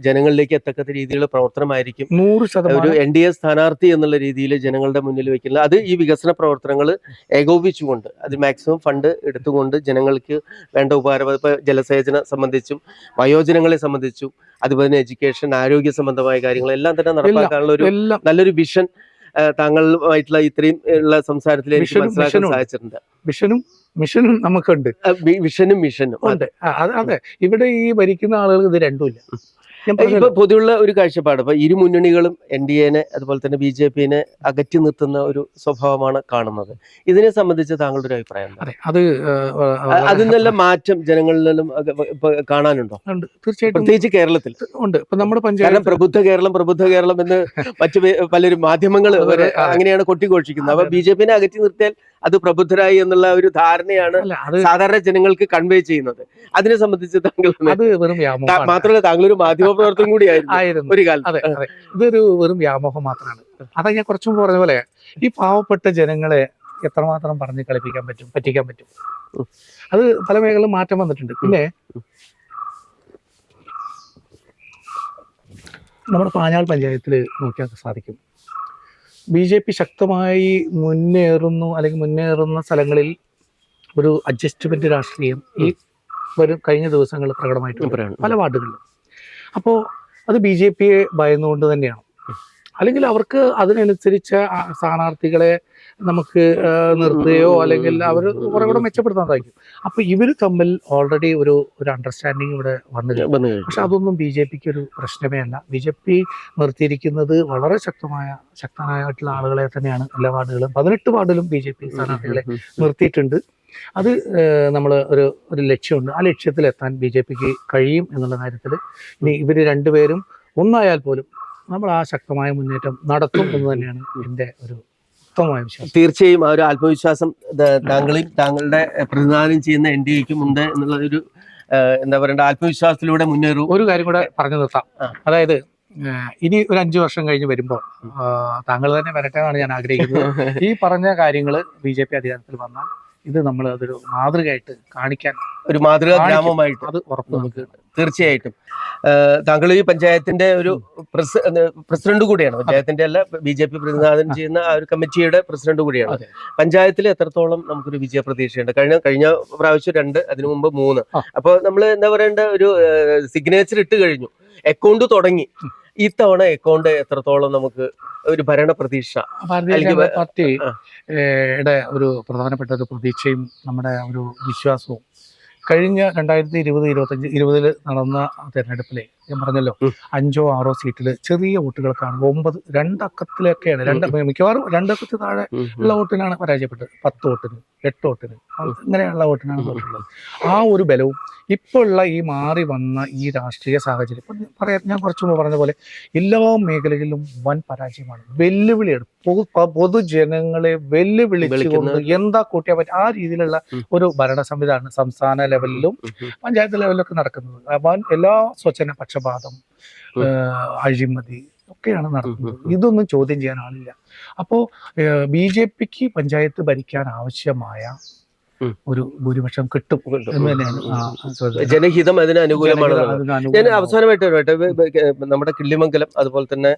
ജനങ്ങളിലേക്ക് എത്തക്കത്ത രീതിയിലുള്ള പ്രവർത്തനമായിരിക്കും 100% ഒരു NDA സ്ഥാനാർത്ഥി എന്നുള്ള രീതിയിൽ ജനങ്ങളുടെ മുന്നിൽ വെക്കുന്നത്. അത് ഈ വികസന പ്രവർത്തനങ്ങൾ ഏകോപിപ്പിച്ചുകൊണ്ട് അത് മാക്സിമം ഫണ്ട് എടുത്തുകൊണ്ട് ജനങ്ങൾക്ക് വേണ്ട ഉപകാരം, ഇപ്പൊ ജലസേചന സംബന്ധിച്ചും വയോജനങ്ങളെ സംബന്ധിച്ചും അതുപോലെ തന്നെ എഡ്യൂക്കേഷൻ, ആരോഗ്യ സംബന്ധമായ കാര്യങ്ങളെല്ലാം തന്നെ നടപ്പാക്കാനുള്ള ഒരു നല്ലൊരു വിഷൻ താങ്കളുമായിട്ടുള്ള ഇത്രയും ഉള്ള സംസാരത്തിൽ എനിക്ക് മനസ്സിലാക്കാൻ സാധിച്ചിട്ടുണ്ട്. മിഷനും നമുക്കുണ്ട്, വിഷനും മിഷനും ഉണ്ട്. അതെ, ഇവിടെ ഈ ഭരിക്കുന്ന ആളുകൾക്ക് ഇത് രണ്ടുമില്ല. ഇപ്പൊ പൊതുവുള്ള ഒരു കാഴ്ചപ്പാട്, ഇപ്പൊ ഇരു മുന്നണികളും NDAനെ അതുപോലെ തന്നെ BJPനെ അകറ്റി നിർത്തുന്ന ഒരു സ്വഭാവമാണ് കാണുന്നത്. ഇതിനെ സംബന്ധിച്ച് താങ്കളുടെ ഒരു അഭിപ്രായം? അതിൽ നിന്നെല്ലാം മാറ്റം ജനങ്ങളിലെല്ലാം കാണാനുണ്ടോ? തീർച്ചയായിട്ടും, പ്രത്യേകിച്ച് കേരളത്തിൽ ഉണ്ട്. ഇപ്പൊ നമ്മുടെ പഞ്ചായത്ത് പ്രബുദ്ധ കേരളം എന്ന് മറ്റു പലരും മാധ്യമങ്ങൾ അങ്ങനെയാണ് കൊട്ടിഘോഷിക്കുന്നത്. അപ്പൊ BJPനെ അകറ്റി നിർത്തിയാൽ അത് പ്രബുദ്ധരായി എന്നുള്ള ഒരു ധാരണയാണ് സാധാരണ ജനങ്ങൾക്ക് കൺവേ ചെയ്യുന്നത്. അതിനെ സംബന്ധിച്ച് താങ്കൾ മാത്രമല്ല താങ്കൾ ഒരു മാധ്യമ പ്രവർത്തനം കൂടിയായിരുന്നു ഒരു കാലം. അതെ, ഇതൊരു വെറും വ്യാമോഹം മാത്രമാണ്. അതാ ഞാൻ കുറച്ചും പറഞ്ഞ പോലെ ഈ പാവപ്പെട്ട ജനങ്ങളെ എത്രമാത്രം പറഞ്ഞ് പറ്റിക്കാൻ പറ്റും. അത് പല മേഖലയിലും മാറ്റം വന്നിട്ടുണ്ട്. പിന്നെ നമ്മുടെ പാഞ്ഞാൾ പഞ്ചായത്തിൽ നോക്കിയാൽ സാധിക്കും, BJP ശക്തമായി മുന്നേറുന്ന സ്ഥലങ്ങളിൽ ഒരു അഡ്ജസ്റ്റ്മെന്റ് രാഷ്ട്രീയം ഈ കഴിഞ്ഞ ദിവസങ്ങൾ പ്രകടമായിട്ട് പല വാർഡുകളിലും. അപ്പോൾ അത് BJPയെ ഭയന്നുകൊണ്ട് തന്നെയാണ്. അല്ലെങ്കിൽ അവർക്ക് അതിനനുസരിച്ച സ്ഥാനാർത്ഥികളെ നമുക്ക് നിർത്തുകയോ അല്ലെങ്കിൽ അവർ കുറെ കൂടെ മെച്ചപ്പെടുത്താൻ സാധിക്കും. അപ്പൊ ഇവർ തമ്മിൽ ഓൾറെഡി ഒരു അണ്ടർസ്റ്റാൻഡിങ് ഇവിടെ വന്നു. പക്ഷെ അതൊന്നും BJPക്ക് ഒരു പ്രശ്നമേ അല്ല. BJP നിർത്തിയിരിക്കുന്നത് വളരെ ശക്തനായിട്ടുള്ള ആളുകളെ തന്നെയാണ്. എല്ലാ വാർഡുകളും 18 വാർഡിലും BJP സ്ഥാനാർത്ഥികളെ നിർത്തിയിട്ടുണ്ട്. അത് നമ്മൾ ഒരു ലക്ഷ്യമുണ്ട്. ആ ലക്ഷ്യത്തിലെത്താൻ BJPക്ക് കഴിയും എന്നുള്ള കാര്യത്തിൽ ഇനി ഇവർ രണ്ടുപേരും ഒന്നായാൽ പോലും നമ്മൾ ആ ശക്തമായ മുന്നേറ്റം നടത്തും എന്ന് തന്നെയാണ് എൻ്റെ ഒരു ഉത്തമമായ വിശ്വാസം. തീർച്ചയായും ആ ഒരു ആത്മവിശ്വാസം താങ്കളുടെ പ്രതിനിധാനം ചെയ്യുന്ന NDAക്കും ഉണ്ട് എന്നുള്ള ഒരു എന്താ പറയണ്ട ആത്മവിശ്വാസത്തിലൂടെ മുന്നേറും. ഒരു കാര്യം കൂടെ പറഞ്ഞു നിർത്താം. അതായത് ഇനി ഒരു 5 വർഷം കഴിഞ്ഞ് വരുമ്പോൾ താങ്കൾ തന്നെ വരട്ടെ എന്നാണ് ഞാൻ ആഗ്രഹിക്കുന്നത്. ഈ പറഞ്ഞ കാര്യങ്ങൾ BJP അധികാരത്തിൽ വന്നാൽ ഇത് നമ്മൾ അതൊരു മാതൃകയായിട്ട് കാണിക്കാൻ, ഒരു മാതൃകാ ഗ്രാമമായിട്ട് അത് ഉറപ്പ് നമുക്ക് തീർച്ചയായിട്ടും. താങ്കൾ ഈ പഞ്ചായത്തിന്റെ ഒരു പ്രസിഡന്റ് കൂടിയാണ്. പഞ്ചായത്തിന്റെ അല്ല, BJP പ്രതിനിധാനം ചെയ്യുന്ന ആ ഒരു കമ്മിറ്റിയുടെ പ്രസിഡന്റ് കൂടിയാണ്. പഞ്ചായത്തിൽ എത്രത്തോളം നമുക്കൊരു വിജയ പ്രതീക്ഷയുണ്ട്? കഴിഞ്ഞ പ്രാവശ്യം 2, അതിനു മുമ്പ് 3. അപ്പൊ നമ്മൾ എന്താ പറയണ്ട ഒരു സിഗ്നേച്ചർ ഇട്ട് കഴിഞ്ഞു, അക്കൗണ്ട് തുടങ്ങി. ഇത്തവണ അക്കൗണ്ട് എത്രത്തോളം നമുക്ക് ഒരു ഭരണ പ്രതീക്ഷ? പാർട്ടിയുടെ ഒരു പ്രധാനപ്പെട്ട ഒരു പ്രതീക്ഷയും നമ്മുടെ ഒരു വിശ്വാസവും കഴിഞ്ഞ 2020 നടന്ന തെരഞ്ഞെടുപ്പിലെ ഞാൻ പറഞ്ഞല്ലോ 5 or 6 സീറ്റിൽ ചെറിയ വോട്ടുകൾക്കാണ് 2 അക്കത്തിലൊക്കെയാണ് മിക്കവാറും 2 അക്കത്തിൽ താഴെ ഉള്ള വോട്ടിനാണ് പരാജയപ്പെട്ടത്. 10 വോട്ടിന് 8 വോട്ടിന് ഇങ്ങനെയുള്ള വോട്ടിനാണ് തോറ്റുള്ളത്. ആ ഒരു ബലവും ഇപ്പോൾ ഉള്ള ഈ മാറി വന്ന ഈ രാഷ്ട്രീയ സാഹചര്യം പറയാം, ഞാൻ കുറച്ചു മുമ്പ് പറഞ്ഞ പോലെ എല്ലാ മേഖലകളിലും വൻ പരാജയമാണ്. വെല്ലുവിളിയാണ്, പൊതുജനങ്ങളെ വെല്ലുവിളിച്ചുകൊണ്ട് എന്താ കൂട്ടിയാൽ പറ്റും ആ രീതിയിലുള്ള ഒരു ഭരണ സംവിധാനം സംസ്ഥാന ലെവലിലും പഞ്ചായത്ത് ലെവലിലൊക്കെ നടക്കുന്നത്. എല്ലാ സ്വച്ഛന പക്ഷപാതം, അഴിമതി ഒക്കെയാണ് നടക്കുന്നത്. ഇതൊന്നും ചോദ്യം ചെയ്യാൻ ആളില്ല. അപ്പോൾ BJPക്ക് പഞ്ചായത്ത് ഭരിക്കാൻ ആവശ്യമായ ഒരു ഭൂരിപക്ഷം കിട്ടും എന്ന് തന്നെയാണ് ജനഹിതം അതിന് അനുകൂലമാണ്. ഞാൻ അവസാനമായിട്ട് നമ്മുടെ കിള്ളിമംഗലം അതുപോലെ തന്നെ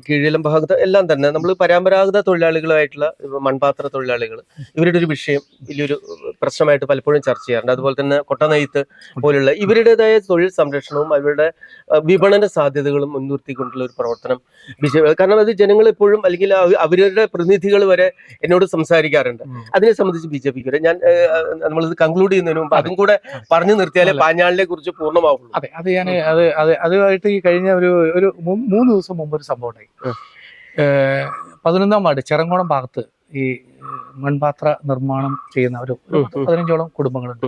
കീഴിലം ഭാഗത്ത് എല്ലാം തന്നെ നമ്മൾ പരമ്പരാഗത തൊഴിലാളികളായിട്ടുള്ള മൺപാത്ര തൊഴിലാളികൾ ഇവരുടെ ഒരു വിഷയം വലിയൊരു പ്രശ്നമായിട്ട് പലപ്പോഴും ചർച്ച ചെയ്യാറുണ്ട്. അതുപോലെ തന്നെ കൊട്ടനെയ്ത്ത് പോലുള്ള ഇവരുടേതായ തൊഴിൽ സംരക്ഷണവും അവരുടെ വിപണന സാധ്യതകളും മുൻനിർത്തിക്കൊണ്ടുള്ള ഒരു പ്രവർത്തനം കാരണം അത് ജനങ്ങൾ എപ്പോഴും അല്ലെങ്കിൽ അവരുടെ പ്രതിനിധികൾ വരെ എന്നോട് സംസാരിക്കാറുണ്ട്. അതിനെ സംബന്ധിച്ച് BJPക്ക് വരെ ഞാൻ നമ്മളിത് കൺക്ലൂഡ് ചെയ്യുന്നതിന് മുമ്പ് അതും കൂടെ പറഞ്ഞു നിർത്തിയാലേ പാഞ്ഞാളിനെ കുറിച്ച് പൂർണ്ണമാവുള്ളൂ. അതെ, അത് ഞാൻ അതുമായിട്ട് ഈ കഴിഞ്ഞ ഒരു 3 ദിവസം മുമ്പ് ഒരു സംഭവം ഉണ്ടായി. 11ാം വാർഡ് ചെറങ്കോണം ഭാഗത്ത് ഈ മൺപാത്ര നിർമ്മാണം ചെയ്യുന്ന ഒരു 15ഓളം കുടുംബങ്ങളുണ്ട്.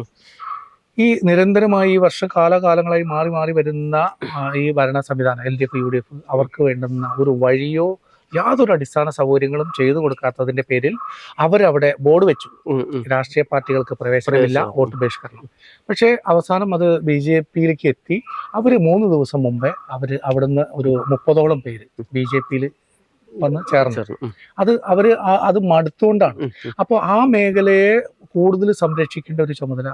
ഈ നിരന്തരമായി വർഷകാലങ്ങളായി മാറി മാറി വരുന്ന ഈ ഭരണ സംവിധാനം LDF UDF അവർക്ക് വേണ്ടുന്ന ഒരു വഴിയോ യാതൊരു അടിസ്ഥാന സൗകര്യങ്ങളും ചെയ്തു കൊടുക്കാത്തതിന്റെ പേരിൽ അവരവിടെ ബോർഡ് വെച്ചു, രാഷ്ട്രീയ പാർട്ടികൾക്ക് പ്രവേശനമില്ല, വോട്ട് ബഹിഷ്കരണം. പക്ഷേ അവസാനം അത് BJPയിലേക്ക് എത്തി. അവർ 3 ദിവസം മുമ്പേ അവിടുന്ന് ഒരു 30ഓളം പേര് BJPയിൽ വന്ന് ചേർന്നു. അത് മടുത്തുകൊണ്ടാണ്. അപ്പോൾ ആ മേഖലയെ കൂടുതൽ സംരക്ഷിക്കേണ്ട ഒരു ചുമതല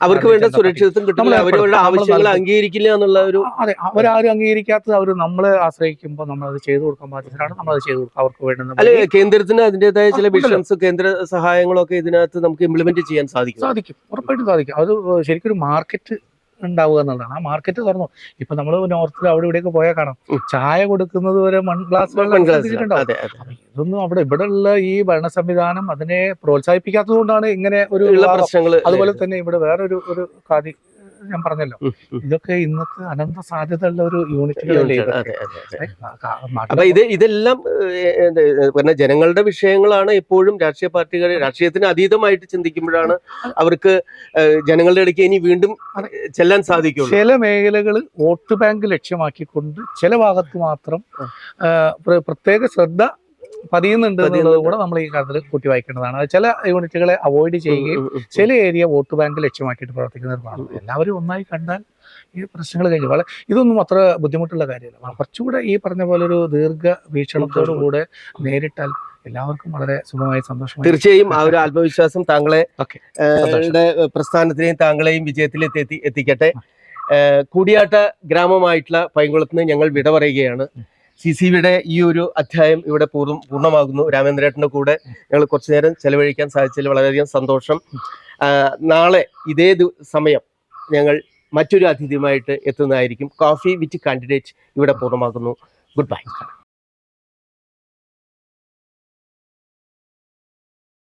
അവർക്ക് വേണ്ട സുരക്ഷിതത്വം കിട്ടുന്നില്ല, അവരുടെ ആവശ്യങ്ങൾ അംഗീകരിക്കില്ല എന്നുള്ള ഒരു അതെ, അവരാരും അംഗീകരിക്കാത്തത് അവർ നമ്മളെ ആശ്രയിക്കുമ്പോൾ നമ്മളത് ചെയ്തു കൊടുക്കാൻ ബാധ്യതരാണ്. നമ്മളത് ചെയ്തു കൊടുക്കുക അവർക്ക് വേണ്ടുന്ന. അല്ലെ, കേന്ദ്രത്തിന് അതിൻ്റെതായ ചില വിഷൻസ് കേന്ദ്ര സഹായങ്ങളൊക്കെ ഇതിനകത്ത് നമുക്ക് ഇംപ്ലിമെന്റ് ചെയ്യാൻ സാധിക്കും, ഉറപ്പായിട്ടും സാധിക്കും. അത് ശരിക്കും ഒരു മാർക്കറ്റ് ഉണ്ടാവുക എന്നുള്ളതാണ്. ആ മാർക്കറ്റ് തുറന്നു. ഇപ്പൊ നമ്മൾ നോർത്തിൽ അവിടെ ഇവിടെയൊക്കെ പോയാൽ കാണാം, ചായ കൊടുക്കുന്നത് വരെ ഗ്ലാസ് ഇതൊന്നും ഇവിടെ ഉള്ള ഈ ഭരണ സംവിധാനം അതിനെ പ്രോത്സാഹിപ്പിക്കാത്തത് കൊണ്ടാണ് ഇങ്ങനെ ഒരു പ്രശ്നങ്ങൾ. അതുപോലെ തന്നെ ഇവിടെ വേറൊരു കാര്യം ഞാൻ പറഞ്ഞല്ലോ, ഇതൊക്കെ ഇന്നത്തെ അനന്ത സാധ്യതയുള്ള ഒരു യൂണിറ്റുകളല്ലേ. അപ്പൊ ഇതെല്ലാം ജനങ്ങളുടെ വിഷയങ്ങളാണ്. എപ്പോഴും രാഷ്ട്രീയ പാർട്ടികൾ രാഷ്ട്രീയത്തിന് അതീതമായിട്ട് ചിന്തിക്കുമ്പോഴാണ് അവർക്ക് ജനങ്ങളുടെ ഇടയ്ക്ക് ഇനി വീണ്ടും ചെല്ലാൻ സാധിക്കും. ചില മേഖലകൾ വോട്ട് ബാങ്ക് ലക്ഷ്യമാക്കിക്കൊണ്ട് ചില ഭാഗത്ത് മാത്രം പ്രത്യേക ശ്രദ്ധ പതിയുന്നുണ്ട് എന്നുള്ളത് കൂടെ നമ്മൾ ഈ കാര്യത്തിൽ കൂട്ടി വായിക്കേണ്ടതാണ്. ചില യൂണിറ്റുകളെ അവോയ്ഡ് ചെയ്യുകയും ചില ഏരിയ വോട്ട് ബാങ്ക് ലക്ഷ്യമാക്കിയിട്ട് പ്രവർത്തിക്കുന്നതാണ്. എല്ലാവരും ഒന്നായി കണ്ടാൽ ഈ പ്രശ്നങ്ങൾ കഴിഞ്ഞു. ഇതൊന്നും അത്ര ബുദ്ധിമുട്ടുള്ള കാര്യമല്ല. കുറച്ചുകൂടെ ഈ പറഞ്ഞ പോലെ ഒരു ദീർഘവീക്ഷണത്തോടു കൂടെ നേരിട്ടാൽ എല്ലാവർക്കും വളരെ സുഖമായി സന്തോഷം. തീർച്ചയായും ആ ഒരു ആത്മവിശ്വാസം താങ്കളെ പ്രസ്ഥാനത്തിനെയും താങ്കളെയും വിജയത്തിലെത്തി എത്തിക്കട്ടെ. കൂടിയാട്ട ഗ്രാമമായിട്ടുള്ള പൈങ്കുളത്തിന് ഞങ്ങൾ വിട പറയുകയാണ്. CCVയുടെ ഈ ഒരു അധ്യായം ഇവിടെ പൂർണ്ണമാകുന്നു. രാമേന്ദ്രേട്ടൻ്റെ കൂടെ ഞങ്ങൾ കുറച്ചു നേരം ചെലവഴിക്കാൻ സാധിച്ചതിൽ വളരെയധികം സന്തോഷം. നാളെ ഇതേ സമയം ഞങ്ങൾ മറ്റൊരു അതിഥിയുമായിട്ട് എത്തുന്നതായിരിക്കും. കോഫി വിത്ത് കാൻഡിഡേറ്റ് ഇവിടെ പൂർണ്ണമാകുന്നു. Good bye.